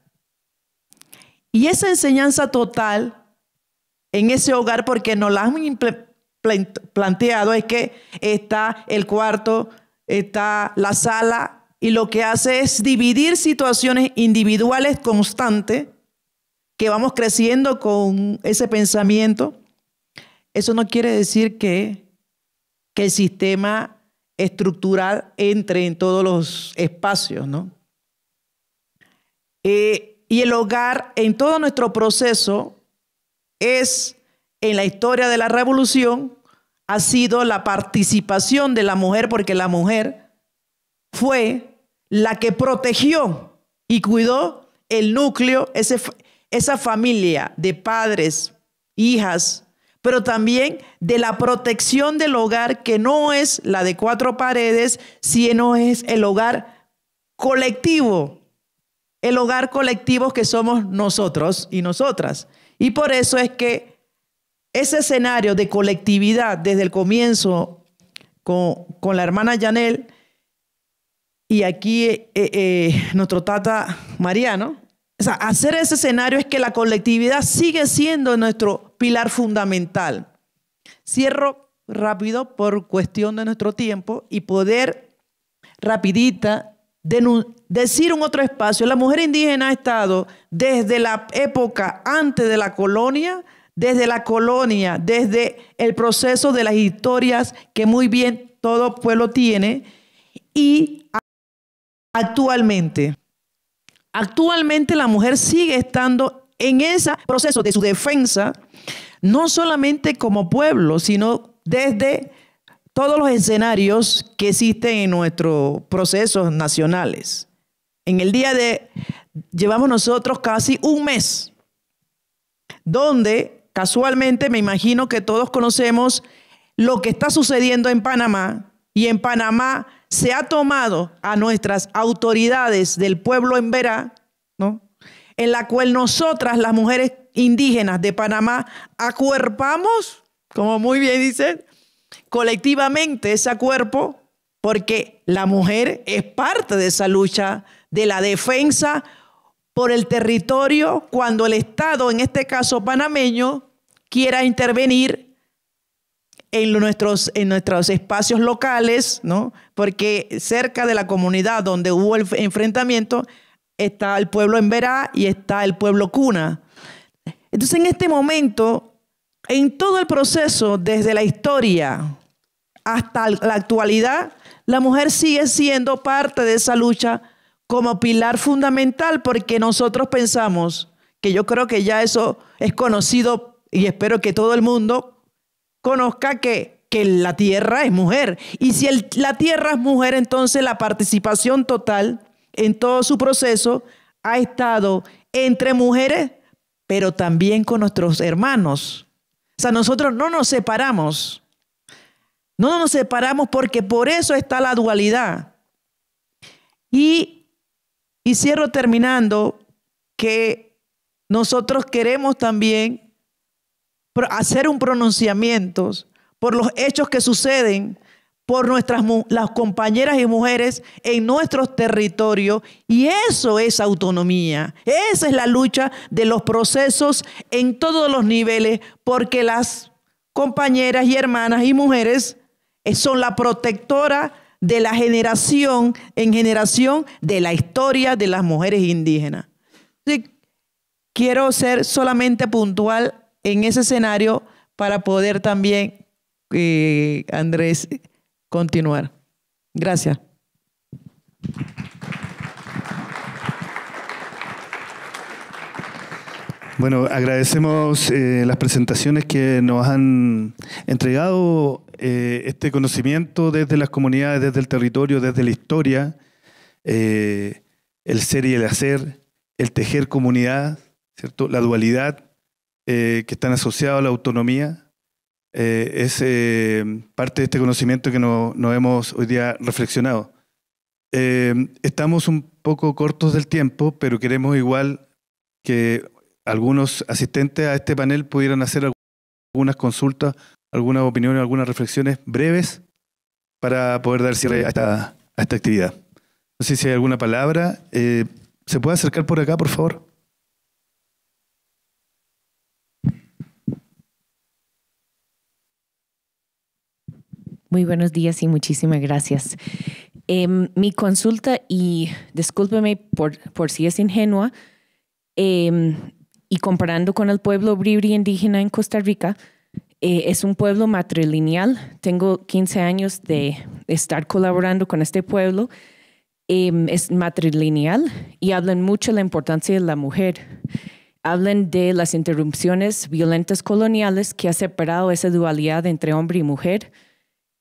Y esa enseñanza total en ese hogar, porque nos la han planteado, es que está el cuarto, está la sala, y lo que hace es dividir situaciones individuales constantes que vamos creciendo con ese pensamiento. Eso no quiere decir que el sistema estructural entre en todos los espacios, ¿no? Y el hogar en todo nuestro proceso es, en la historia de la revolución, ha sido la participación de la mujer, porque la mujer fue la que protegió y cuidó el núcleo, esa familia de padres, hijas, pero también de la protección del hogar, que no es la de cuatro paredes, sino es el hogar colectivo. El hogar colectivo que somos nosotros y nosotras. Y por eso es que ese escenario de colectividad desde el comienzo con la hermana Janel y aquí nuestro tata Mariano, o sea, hacer ese escenario es que la colectividad sigue siendo nuestro pilar fundamental. Cierro rápido por cuestión de nuestro tiempo y poder rapidita decir un otro espacio. La mujer indígena ha estado desde la época antes de la colonia, desde el proceso de las historias que muy bien todo pueblo tiene, y actualmente la mujer sigue estando en ese proceso de su defensa, no solamente como pueblo, sino desde todos los escenarios que existen en nuestros procesos nacionales. En el día llevamos nosotros casi un mes, donde casualmente me imagino que todos conocemos lo que está sucediendo en Panamá, y en Panamá se ha tomado a nuestras autoridades del pueblo Emberá, ¿no?, en la cual nosotras, las mujeres indígenas de Panamá, acuerpamos, como muy bien dicen, colectivamente ese cuerpo, porque la mujer es parte de esa lucha de la defensa por el territorio cuando el Estado, en este caso panameño, quiera intervenir en nuestros espacios locales, ¿no? Porque cerca de la comunidad donde hubo el enfrentamiento está el pueblo Emberá y está el pueblo Cuna. Entonces, en este momento, en todo el proceso, desde la historia hasta la actualidad, la mujer sigue siendo parte de esa lucha como pilar fundamental, porque nosotros pensamos, que yo creo que ya eso es conocido y espero que todo el mundo conozca que la tierra es mujer. Y si la tierra es mujer, entonces la participación total en todo su proceso ha estado entre mujeres, pero también con nuestros hermanos. O sea, nosotros no nos separamos. No nos separamos porque por eso está la dualidad. Y cierro terminando que nosotros queremos también hacer un pronunciamiento por los hechos que suceden por las compañeras y mujeres en nuestros territorios, y eso es autonomía. Esa es la lucha de los procesos en todos los niveles, porque las compañeras y hermanas y mujeres son la protectora de la generación en generación de la historia de las mujeres indígenas. Sí, quiero ser solamente puntual en ese escenario para poder también, Andrés, continuar. Gracias. Bueno, agradecemos las presentaciones que nos han entregado, este conocimiento desde las comunidades, desde el territorio, desde la historia, el ser y el hacer, el tejer comunidad, ¿cierto? La dualidad que están asociados a la autonomía. Es parte de este conocimiento que nos hemos hoy día reflexionado. Estamos un poco cortos del tiempo, pero queremos igual que algunos asistentes a este panel pudieran hacer algunas consultas, algunas opiniones, algunas reflexiones breves para poder dar cierre a esta actividad. No sé si hay alguna palabra. ¿Se puede acercar por acá, por favor? Muy buenos días y muchísimas gracias. Mi consulta, y discúlpeme por si es ingenua, y comparando con el pueblo bribri indígena en Costa Rica, es un pueblo matrilineal. Tengo 15 años de estar colaborando con este pueblo. Es matrilineal y hablan mucho de la importancia de la mujer. Hablan de las interrupciones violentas coloniales que ha separado esa dualidad entre hombre y mujer.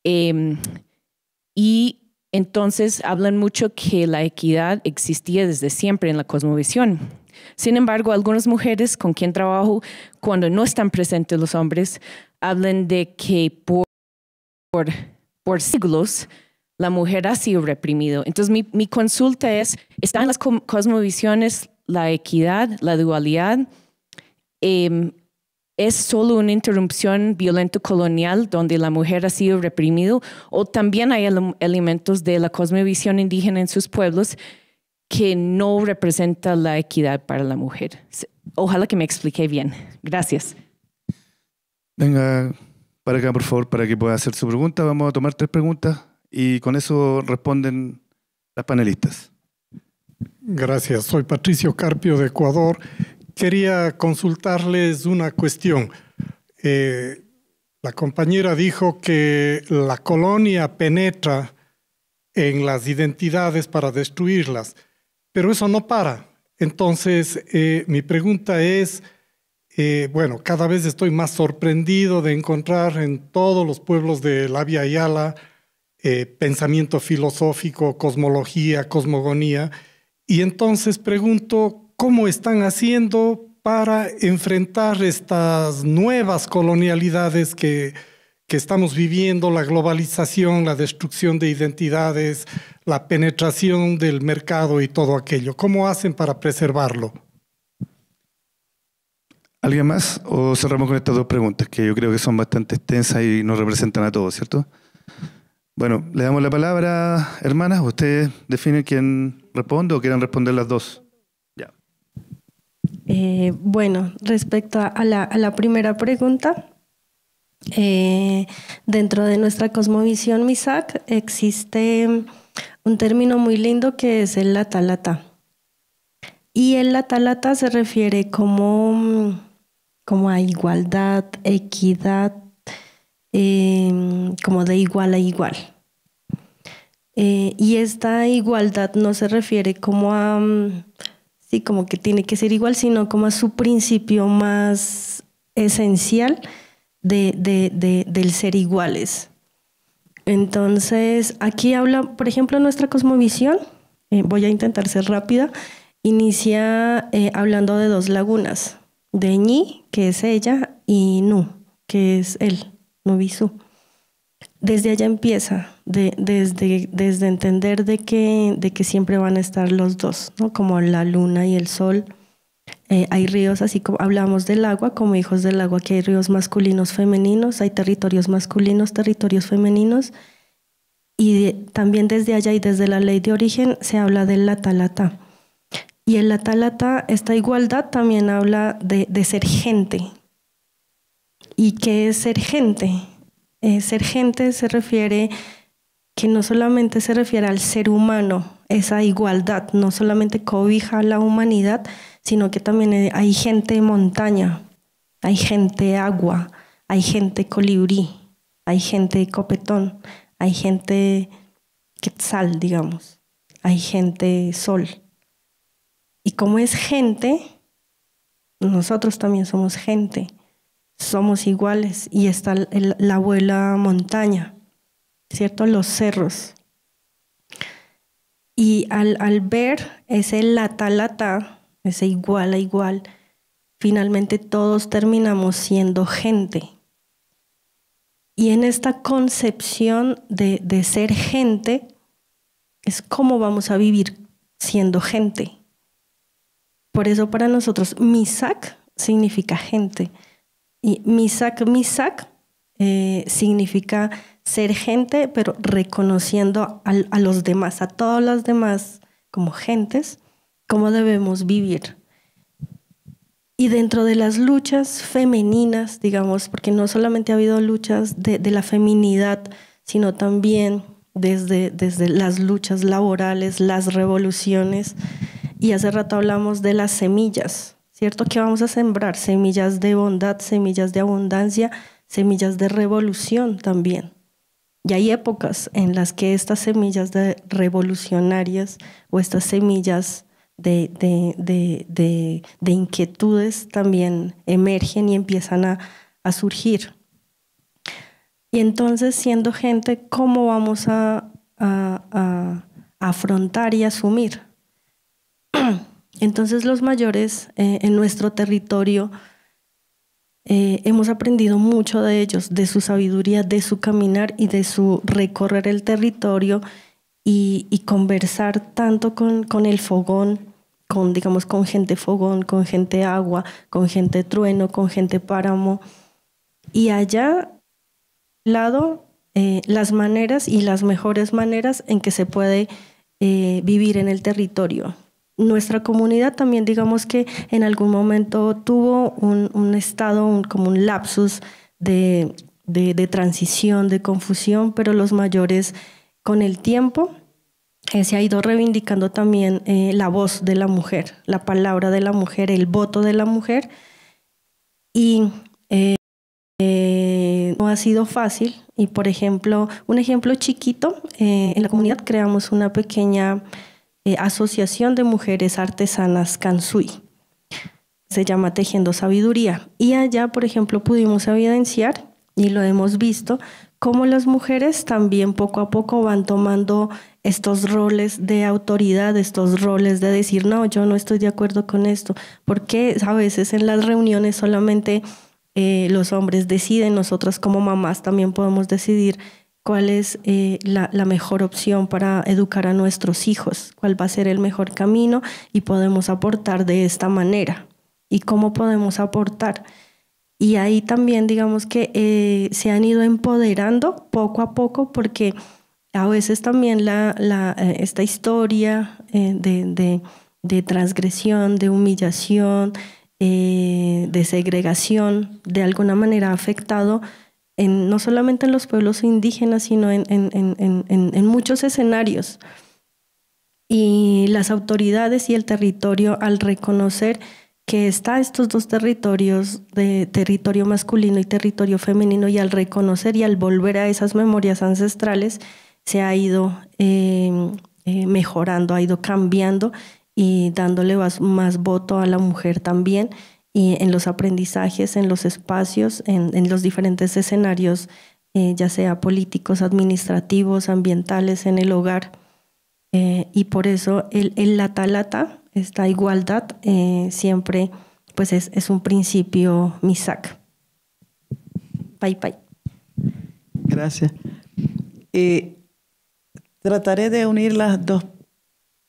Y entonces hablan mucho que la equidad existía desde siempre en la cosmovisión. Sin embargo, algunas mujeres con quien trabajo, cuando no están presentes los hombres, hablan de que por siglos la mujer ha sido reprimida. Entonces mi consulta es, ¿están en las cosmovisiones la equidad, la dualidad? ¿Es solo una interrupción violenta colonial donde la mujer ha sido reprimida, o también hay elementos de la cosmovisión indígena en sus pueblos que no representa la equidad para la mujer? Ojalá que me explique bien. Gracias. Venga para acá, por favor, para que pueda hacer su pregunta. Vamos a tomar 3 preguntas y con eso responden las panelistas. Gracias. Soy Patricio Carpio de Ecuador. Quería consultarles una cuestión. La compañera dijo que la colonia penetra en las identidades para destruirlas, pero eso no para. Entonces, mi pregunta es, bueno, cada vez estoy más sorprendido de encontrar en todos los pueblos de la Via Yala pensamiento filosófico, cosmología, cosmogonía, y entonces pregunto, ¿cómo están haciendo para enfrentar estas nuevas colonialidades que estamos viviendo, la globalización, la destrucción de identidades, la penetración del mercado y todo aquello? ¿Cómo hacen para preservarlo? ¿Alguien más? ¿O cerramos con estas 2 preguntas, que yo creo que son bastante extensas y nos representan a todos, ¿cierto? Bueno, le damos la palabra, hermanas. ¿Ustedes definen quién responde o quieren responder las 2? Ya. Bueno, respecto a la primera pregunta, dentro de nuestra cosmovisión Misak existe un término muy lindo que es el latalata. Y el latalata se refiere como como a igualdad, equidad, como de igual a igual. Y esta igualdad no se refiere como a, sí, como que tiene que ser igual, sino como a su principio más esencial del ser iguales. Entonces, aquí habla, por ejemplo, nuestra cosmovisión, voy a intentar ser rápida, inicia hablando de dos lagunas, de Ñi, que es ella, y Nu, que es él, Nubisu. Desde allá empieza, desde entender de que siempre van a estar los dos, ¿no? Como la luna y el sol. Hay ríos, así como hablamos del agua, como hijos del agua, que hay ríos masculinos, femeninos, hay territorios masculinos, territorios femeninos. Y también desde allá y desde la ley de origen se habla del Lata-Lata. Y el Lata-Lata, esta igualdad también habla de ser gente. ¿Y qué es ser gente? Ser gente se refiere, que no solamente se refiere al ser humano, esa igualdad, no solamente cobija a la humanidad, sino que también hay gente montaña, hay gente agua, hay gente colibrí, hay gente copetón, hay gente quetzal, digamos, hay gente sol. Y como es gente, nosotros también somos gente, somos iguales, y está la abuela montaña, ¿cierto? Los cerros. Y al ver ese lata-lata, ese igual a igual, finalmente todos terminamos siendo gente. Y en esta concepción de ser gente, es cómo vamos a vivir siendo gente. Por eso para nosotros Misak significa gente. Y Misak significa ser gente, pero reconociendo a los demás, a todas las demás como gentes, cómo debemos vivir. Y dentro de las luchas femeninas, digamos, porque no solamente ha habido luchas de la feminidad, sino también desde las luchas laborales, las revoluciones. Y hace rato hablamos de las semillas, ¿cierto? ¿Qué vamos a sembrar? Semillas de bondad, semillas de abundancia, semillas de revolución también. Y hay épocas en las que estas semillas de revolucionarias o estas semillas de inquietudes también emergen y empiezan a surgir. Y entonces, siendo gente, ¿cómo vamos a afrontar y asumir? Entonces, los mayores en nuestro territorio hemos aprendido mucho de ellos, de su sabiduría, de su caminar y de su recorrer el territorio y conversar tanto con el fogón, digamos, con gente fogón, con gente agua, con gente trueno, con gente páramo. Y allá, lado, las maneras y las mejores maneras en que se puede vivir en el territorio. Nuestra comunidad también, digamos que en algún momento tuvo un estado, como un lapsus de transición, de confusión, pero los mayores con el tiempo se ha ido reivindicando también la voz de la mujer, la palabra de la mujer, el voto de la mujer. Y no ha sido fácil. Y por ejemplo, un ejemplo chiquito, en la comunidad creamos una pequeña asociación de mujeres artesanas Kansui. Se llama Tejiendo Sabiduría. Y allá, por ejemplo, pudimos evidenciar, y lo hemos visto, cómo las mujeres también poco a poco van tomando estos roles de autoridad, estos roles de decir, no, yo no estoy de acuerdo con esto. Porque a veces en las reuniones solamente los hombres deciden, nosotras como mamás también podemos decidir cuál es la mejor opción para educar a nuestros hijos, cuál va a ser el mejor camino y podemos aportar de esta manera. ¿Y cómo podemos aportar? Y ahí también digamos que se han ido empoderando poco a poco, porque a veces también esta historia de transgresión, de humillación, de segregación, de alguna manera ha afectado no solamente en los pueblos indígenas, sino en muchos escenarios. Y las autoridades y el territorio, al reconocer que está estos dos territorios, de territorio masculino y territorio femenino, y al reconocer y al volver a esas memorias ancestrales, se ha ido mejorando, ha ido cambiando y dándole más voto a la mujer también, y en los aprendizajes, en los espacios, en los diferentes escenarios, ya sea políticos, administrativos, ambientales, en el hogar. Y por eso el lata-lata, esta igualdad, siempre pues es un principio misak. Bye, bye. Gracias. Trataré de unir las dos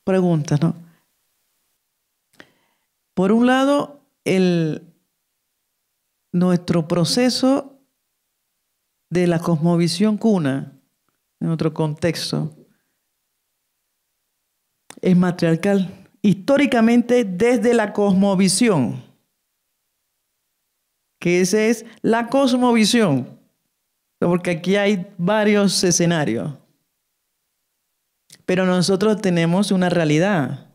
preguntas, ¿no? Por un lado, nuestro proceso de la cosmovisión cuna, en otro contexto, es matriarcal. Históricamente, desde la cosmovisión, que esa es la cosmovisión, porque aquí hay varios escenarios. Pero nosotros tenemos una realidad,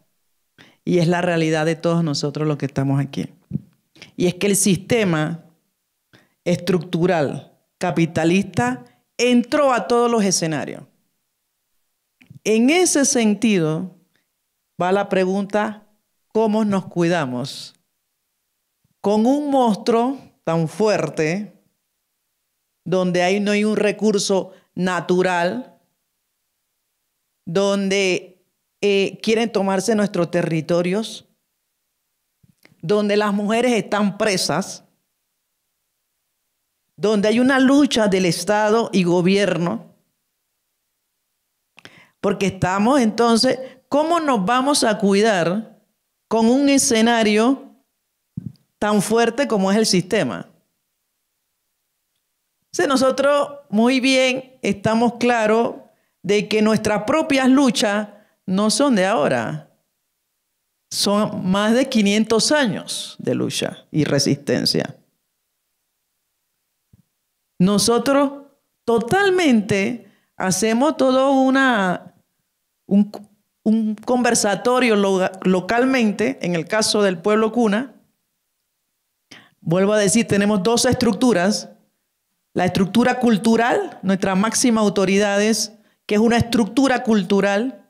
y es la realidad de todos nosotros los que estamos aquí. Y es que el sistema estructural capitalista entró a todos los escenarios. En ese sentido, va la pregunta, ¿cómo nos cuidamos? Con un monstruo tan fuerte, donde ahí no hay un recurso natural, donde quieren tomarse nuestros territorios, donde las mujeres están presas, donde hay una lucha del Estado y gobierno, porque estamos entonces, ¿cómo nos vamos a cuidar con un escenario tan fuerte como es el sistema? Entonces nosotros muy bien estamos claros de que nuestras propias luchas no son de ahora. Son más de 500 años de lucha y resistencia. Nosotros totalmente hacemos todo un conversatorio localmente, en el caso del pueblo cuna. Vuelvo a decir, tenemos dos estructuras. La estructura cultural, nuestras máximas autoridades, que es una estructura cultural,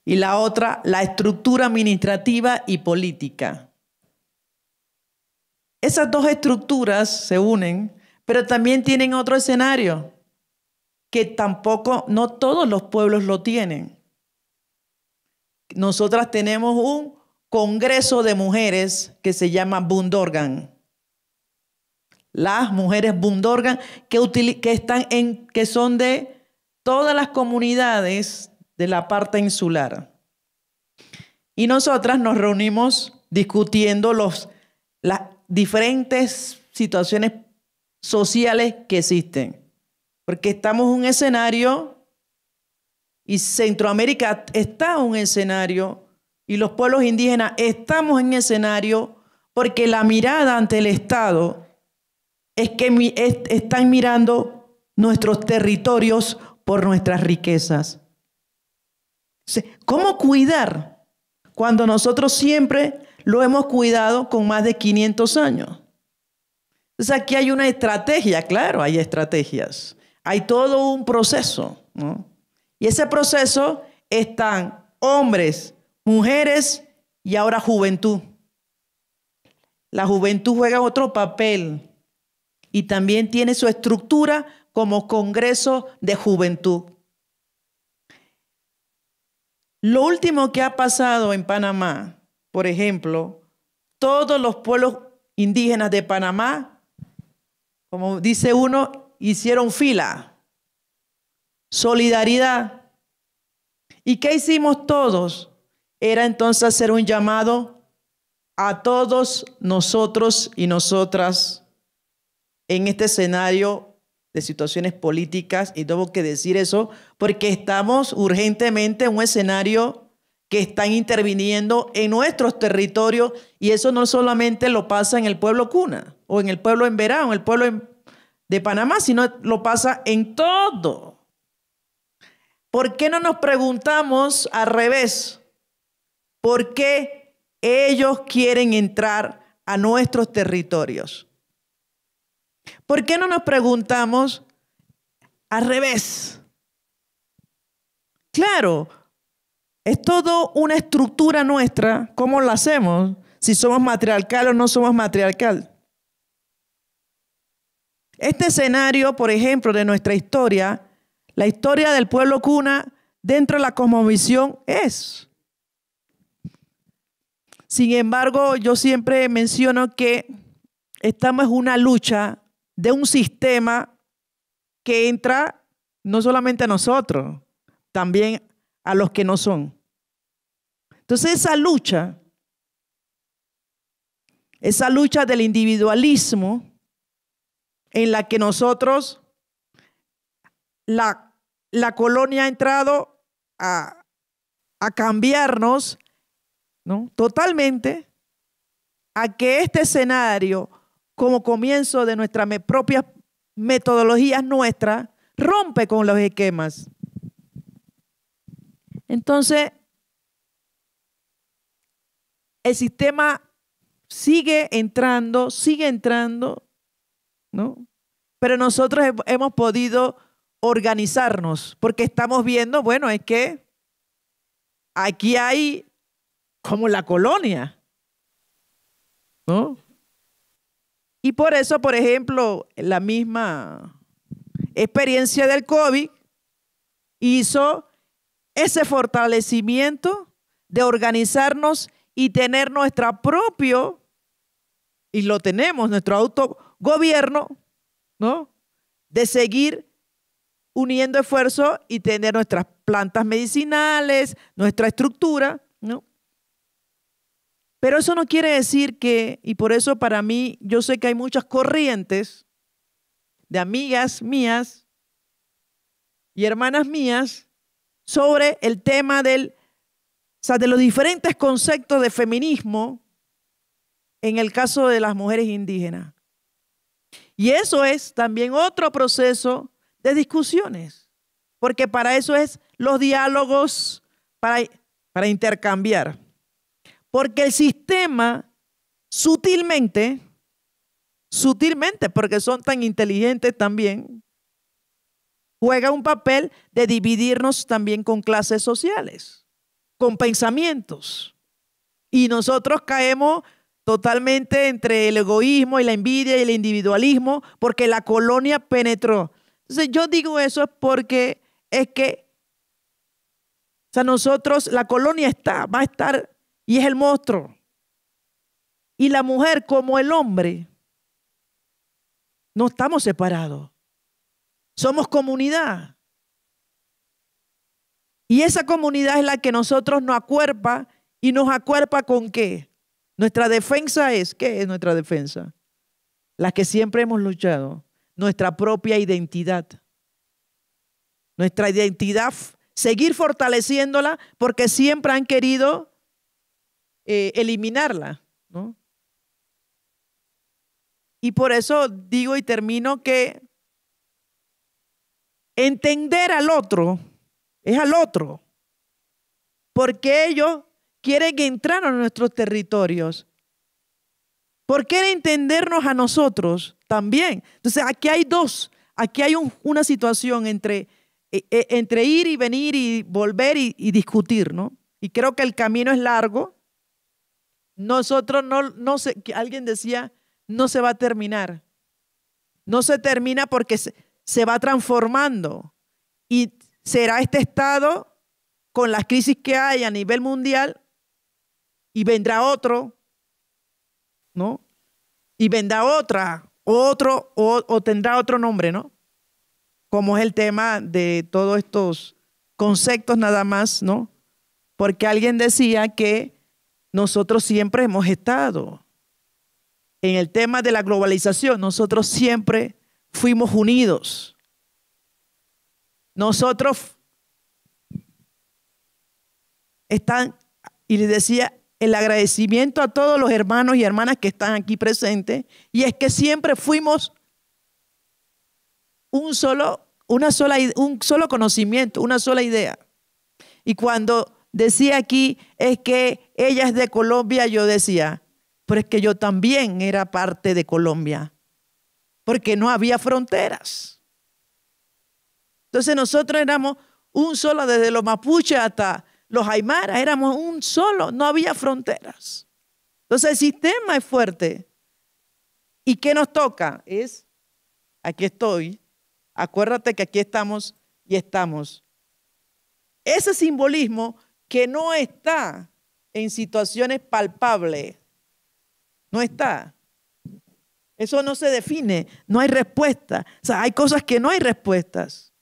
y la otra, la estructura administrativa y política. Esas dos estructuras se unen, pero también tienen otro escenario, que tampoco, no todos los pueblos lo tienen. Nosotras tenemos un congreso de mujeres que se llama Bundorgan. Las mujeres Bundorgan que son de todas las comunidades de la parte insular. Y nosotras nos reunimos discutiendo las diferentes situaciones sociales que existen. Porque estamos en un escenario, y Centroamérica está en un escenario, y los pueblos indígenas estamos en escenario, porque la mirada ante el Estado es que están mirando nuestros territorios por nuestras riquezas. ¿Cómo cuidar cuando nosotros siempre lo hemos cuidado con más de 500 años? Entonces aquí hay una estrategia, claro, hay estrategias. Hay todo un proceso, ¿no? Y ese proceso están hombres, mujeres y ahora juventud. La juventud juega otro papel y también tiene su estructura como Congreso de Juventud. Lo último que ha pasado en Panamá, por ejemplo, todos los pueblos indígenas de Panamá, como dice uno, hicieron fila, solidaridad. ¿Y qué hicimos todos? Era entonces hacer un llamado a todos nosotros y nosotras en este escenario de situaciones políticas, y tengo que decir eso porque estamos urgentemente en un escenario que están interviniendo en nuestros territorios, y eso no solamente lo pasa en el pueblo cuna o en el pueblo emberá o en el pueblo de Panamá, sino lo pasa en todo. ¿Por qué no nos preguntamos al revés? ¿Por qué ellos quieren entrar a nuestros territorios. ¿Por qué no nos preguntamos al revés? Claro, es todo una estructura nuestra. ¿Cómo lo hacemos? Si somos matriarcal o no somos matriarcal. Este escenario, por ejemplo, de nuestra historia, la historia del pueblo cuna dentro de la cosmovisión es. Sin embargo, yo siempre menciono que estamos en una lucha de un sistema que entra no solamente a nosotros, también a los que no son. Entonces esa lucha del individualismo en la que nosotros, la colonia ha entrado a cambiarnos, ¿no?, totalmente, a que este escenario, como comienzo de nuestras propias metodologías nuestras, rompe con los esquemas. Entonces, el sistema sigue entrando, ¿no? Pero nosotros hemos podido organizarnos porque estamos viendo, bueno, es que aquí hay como la colonia, ¿no? Y por eso, por ejemplo, la misma experiencia del COVID hizo ese fortalecimiento de organizarnos y tener nuestra propio, y lo tenemos, nuestro autogobierno, ¿no?, de seguir uniendo esfuerzos y tener nuestras plantas medicinales, nuestra estructura, ¿no? Pero eso no quiere decir que, y por eso para mí, yo sé que hay muchas corrientes de amigas mías y hermanas mías sobre el tema de los diferentes conceptos de feminismo en el caso de las mujeres indígenas. Y eso es también otro proceso de discusiones, porque para eso es los diálogos, para intercambiar. Porque el sistema sutilmente, porque son tan inteligentes también, juega un papel de dividirnos también con clases sociales, con pensamientos. Y nosotros caemos totalmente entre el egoísmo y la envidia y el individualismo porque la colonia penetró. Entonces yo digo eso porque es que, o sea, nosotros, la colonia va a estar y es el monstruo. Y la mujer como el hombre, no estamos separados. Somos comunidad. Y esa comunidad es la que nosotros nos acuerpa y nos acuerpa ¿con qué? Nuestra defensa es, ¿qué es nuestra defensa? La que siempre hemos luchado, nuestra propia identidad. Nuestra identidad, seguir fortaleciéndola porque siempre han querido eliminarla, ¿no? Y por eso digo y termino que entender al otro es al otro, porque ellos quieren entrar a nuestros territorios. ¿Por qué entendernos a nosotros también? Entonces aquí hay una situación entre ir y venir y volver y discutir, ¿no? Y creo que el camino es largo. Nosotros no sé, alguien decía, no se va a terminar. No se termina porque se va transformando y será este estado con las crisis que hay a nivel mundial y vendrá otro, ¿no? Y vendrá otro o tendrá otro nombre, ¿no? Como es el tema de todos estos conceptos nada más, ¿no? Porque alguien decía que nosotros siempre hemos estado en el tema de la globalización, nosotros siempre fuimos unidos. Nosotros y les decía, el agradecimiento a todos los hermanos y hermanas que están aquí presentes, y es que siempre fuimos un solo conocimiento, una sola idea. Y cuando decía aquí es que ella es de Colombia, yo decía, pero es que yo también era parte de Colombia, porque no había fronteras. Entonces nosotros éramos un solo, desde los mapuches hasta los aymaras, éramos un solo, no había fronteras. Entonces el sistema es fuerte. ¿Y qué nos toca? Es, aquí estoy, acuérdate que aquí estamos y estamos. Ese simbolismo que no está en situaciones palpables, no está. Eso no se define, no hay respuesta. O sea, hay cosas que no hay respuestas.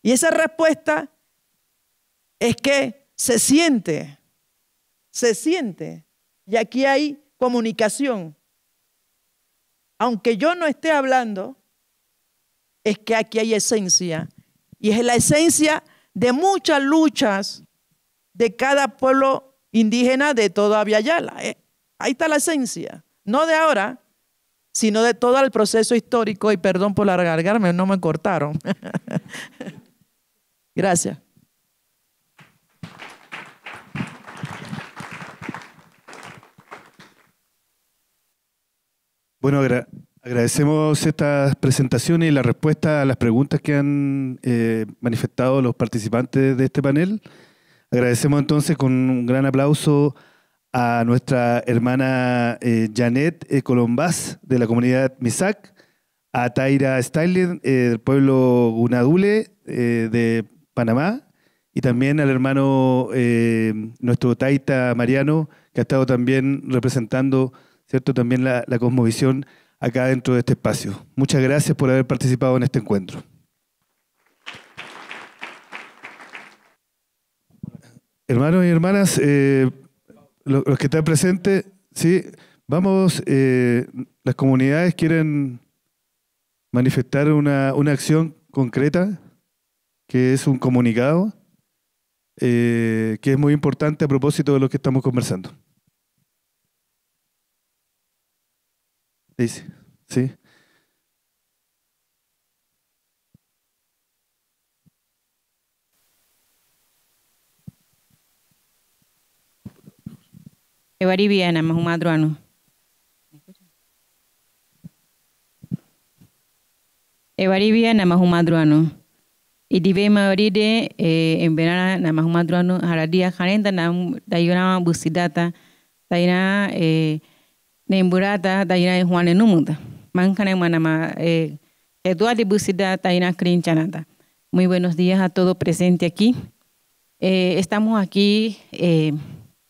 Y esa respuesta es que se siente. Y aquí hay comunicación. Aunque yo no esté hablando, es que aquí hay esencia. Y es la esencia de muchas luchas de cada pueblo indígena de toda Abya-Yala. Ahí está la esencia. No de ahora, sino de todo el proceso histórico. Y perdón por alargarme, no me cortaron. Gracias. Bueno, agradecemos estas presentaciones y la respuesta a las preguntas que han manifestado los participantes de este panel. Agradecemos entonces con un gran aplauso a nuestra hermana Janet Colombás de la comunidad Misak, a Taira Styler del pueblo Gunadule de Panamá, y también al hermano nuestro Taita Mariano, que ha estado también representando, ¿cierto?, también la cosmovisión acá dentro de este espacio. Muchas gracias por haber participado en este encuentro. Hermanos y hermanas, los que están presentes, sí, vamos, las comunidades quieren manifestar una acción concreta, que es un comunicado, que es muy importante a propósito de lo que estamos conversando. Dice, sí. Evari Viana, Mahumadruano. Evari Viana, Mahumadruano. Y dive maoride en verano na Mahumadruano haradia jarenta na dayuna busidata dayuna nemburata dayuna Juan Enumuda. Mancana manama Eduardo Busida dayuna Crinchanata. Muy buenos días a todo presente aquí. Estamos aquí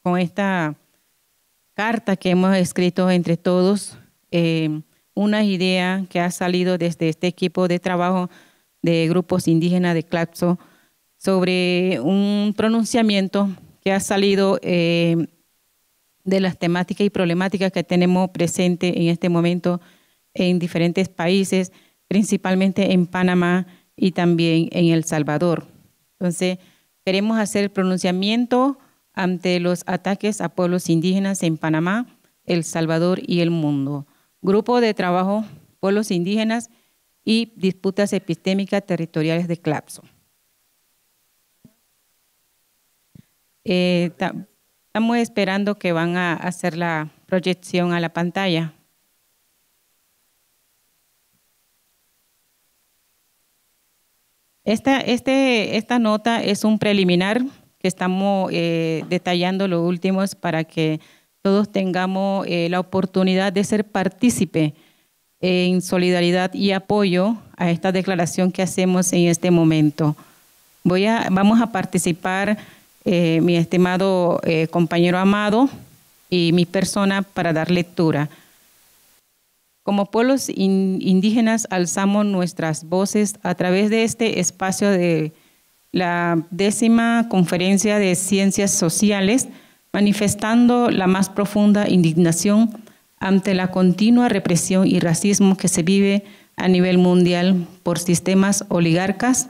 con esta carta que hemos escrito entre todos, una idea que ha salido desde este equipo de trabajo de grupos indígenas de Claxo sobre un pronunciamiento que ha salido de las temáticas y problemáticas que tenemos presentes en este momento en diferentes países, principalmente en Panamá y también en El Salvador. Entonces, queremos hacer el pronunciamiento ante los ataques a pueblos indígenas en Panamá, El Salvador y el mundo. Grupo de trabajo, pueblos indígenas y disputas epistémicas territoriales de Claxo. Estamos esperando que van a hacer la proyección a la pantalla. Esta nota es un preliminar que estamos detallando los últimos para que todos tengamos la oportunidad de ser partícipe en solidaridad y apoyo a esta declaración que hacemos en este momento. Vamos a participar mi estimado compañero Amado y mi persona para dar lectura. Como pueblos indígenas alzamos nuestras voces a través de este espacio de la 10ª Conferencia de Ciencias Sociales, manifestando la más profunda indignación ante la continua represión y racismo que se vive a nivel mundial por sistemas oligarcas,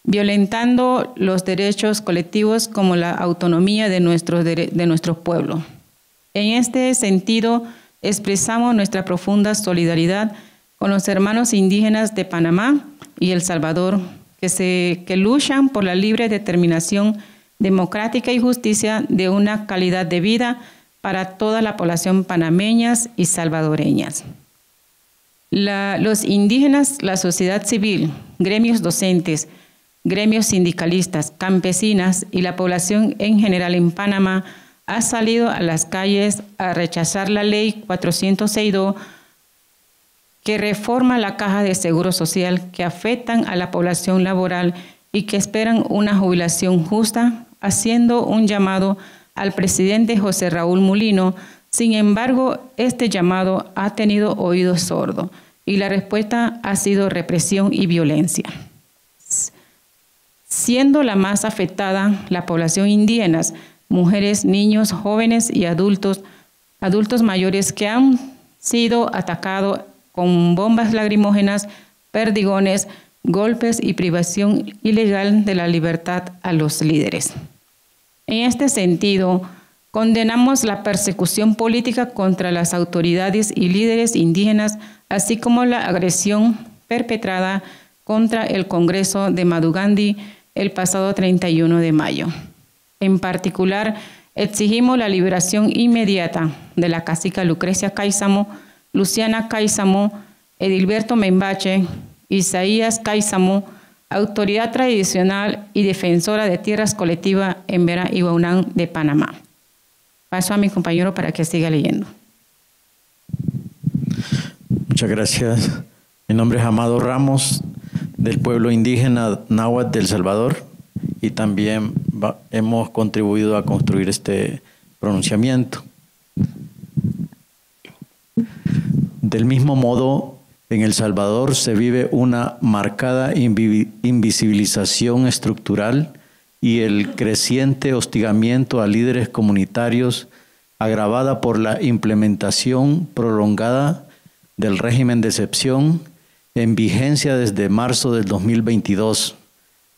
violentando los derechos colectivos como la autonomía de nuestros pueblos. En este sentido, expresamos nuestra profunda solidaridad con los hermanos indígenas de Panamá y El Salvador, que luchan por la libre determinación democrática y justicia de una calidad de vida para toda la población panameñas y salvadoreñas. Los indígenas, la sociedad civil, gremios docentes, gremios sindicalistas, campesinas y la población en general en Panamá ha salido a las calles a rechazar la ley 462 que reforma la caja de seguro social, que afectan a la población laboral y que esperan una jubilación justa, haciendo un llamado al presidente José Raúl Mulino. Sin embargo, este llamado ha tenido oído sordo y la respuesta ha sido represión y violencia. Siendo la más afectada la población indígena, mujeres, niños, jóvenes y adultos mayores que han sido atacados con bombas lacrimógenas, perdigones, golpes y privación ilegal de la libertad a los líderes. En este sentido, condenamos la persecución política contra las autoridades y líderes indígenas, así como la agresión perpetrada contra el Congreso de Madugandi el pasado 31 de mayo. En particular, exigimos la liberación inmediata de la cacica Lucrecia Cayzamo, Luciana Cayzamo, Edilberto Membache, Isaías Cayzamo, autoridad tradicional y defensora de tierras colectivas en Vera y Guaunán de Panamá. Paso a mi compañero para que siga leyendo. Muchas gracias. Mi nombre es Amado Ramos, del pueblo indígena náhuatl de El Salvador, y también hemos contribuido a construir este pronunciamiento. Del mismo modo, en El Salvador se vive una marcada invisibilización estructural y el creciente hostigamiento a líderes comunitarios, agravada por la implementación prolongada del régimen de excepción en vigencia desde marzo del 2022,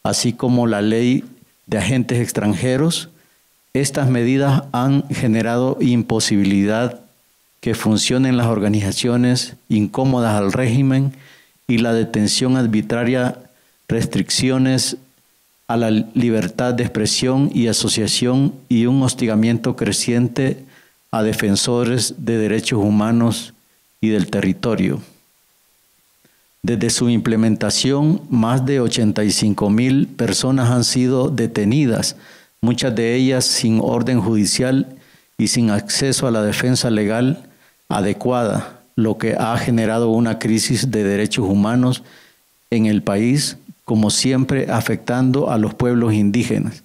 así como la ley de agentes extranjeros. Estas medidas han generado imposibilidad que funcionen las organizaciones incómodas al régimen y la detención arbitraria, restricciones a la libertad de expresión y asociación y un hostigamiento creciente a defensores de derechos humanos y del territorio. Desde su implementación, más de 85,000 personas han sido detenidas, muchas de ellas sin orden judicial y sin acceso a la defensa legal adecuada, lo que ha generado una crisis de derechos humanos en el país, como siempre afectando a los pueblos indígenas.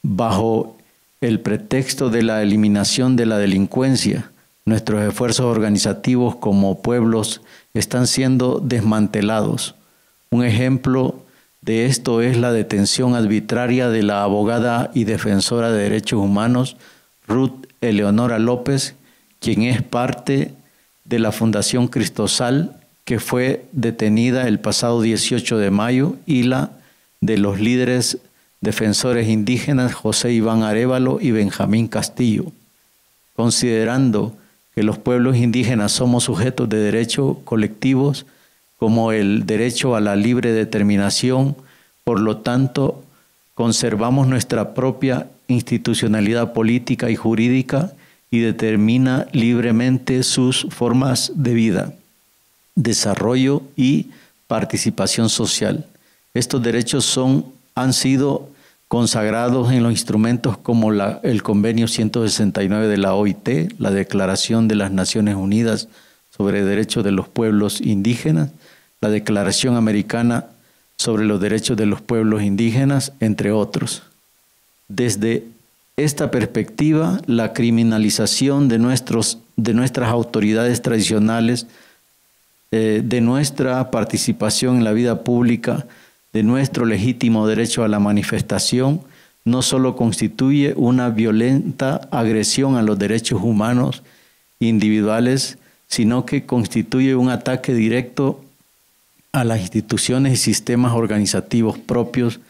Bajo el pretexto de la eliminación de la delincuencia, nuestros esfuerzos organizativos como pueblos están siendo desmantelados. Un ejemplo de esto es la detención arbitraria de la abogada y defensora de derechos humanos Ruth Eleonora López, quien es parte de la Fundación Cristosal, que fue detenida el pasado 18 de mayo, y la de los líderes defensores indígenas José Iván Arévalo y Benjamín Castillo. Considerando que los pueblos indígenas somos sujetos de derechos colectivos, como el derecho a la libre determinación, por lo tanto, conservamos nuestra propia institucionalidad política y jurídica y determina libremente sus formas de vida, desarrollo y participación social. Estos derechos han sido consagrados en los instrumentos como el Convenio 169 de la OIT, la Declaración de las Naciones Unidas sobre Derechos de los Pueblos Indígenas, la Declaración Americana sobre los Derechos de los Pueblos Indígenas, entre otros. Desde esta perspectiva, la criminalización de nuestras autoridades tradicionales, de nuestra participación en la vida pública, de nuestro legítimo derecho a la manifestación, no solo constituye una violenta agresión a los derechos humanos individuales, sino que constituye un ataque directo a las instituciones y sistemas organizativos propios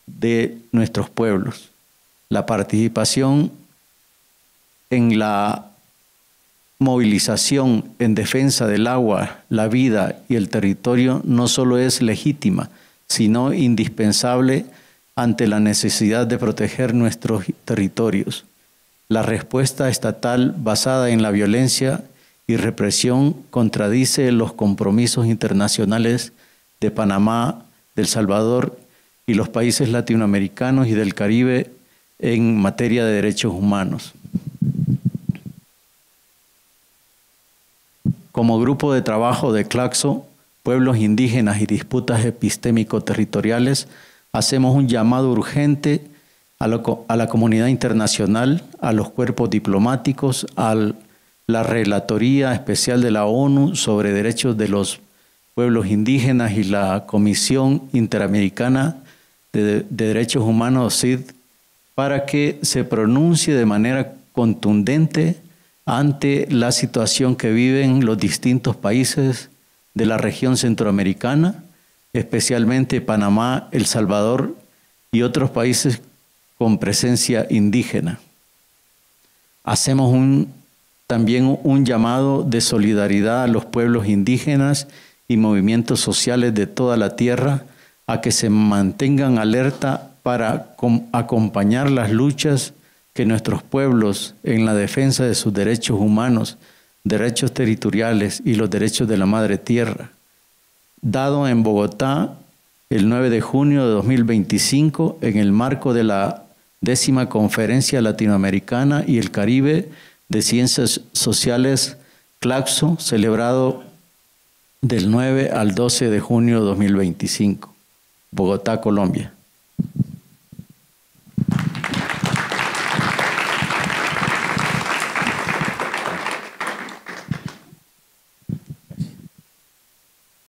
de nuestros pueblos. La participación en la movilización en defensa del agua, la vida y el territorio no solo es legítima, sino indispensable ante la necesidad de proteger nuestros territorios. la respuesta estatal basada en la violencia y represión contradice los compromisos internacionales de Panamá, de El Salvador y los países latinoamericanos y del Caribe en materia de derechos humanos. Como grupo de trabajo de Claxo, Pueblos Indígenas y Disputas Epistémico-Territoriales, hacemos un llamado urgente a la comunidad internacional, a los cuerpos diplomáticos, a la Relatoría Especial de la ONU sobre Derechos de los Pueblos Indígenas y la Comisión Interamericana de Derechos Humanos, CID, para que se pronuncie de manera contundente ante la situación que viven los distintos países de la región centroamericana, especialmente Panamá, El Salvador y otros países con presencia indígena. Hacemos también un llamado de solidaridad a los pueblos indígenas y movimientos sociales de toda la tierra a que se mantengan alerta para acompañar las luchas que nuestros pueblos en la defensa de sus derechos humanos, derechos territoriales y los derechos de la madre tierra, dado en Bogotá el 9 de junio de 2025 en el marco de la 10ª Conferencia Latinoamericana y el Caribe de Ciencias Sociales Claxo, celebrado del 9 al 12 de junio de 2025, Bogotá, Colombia.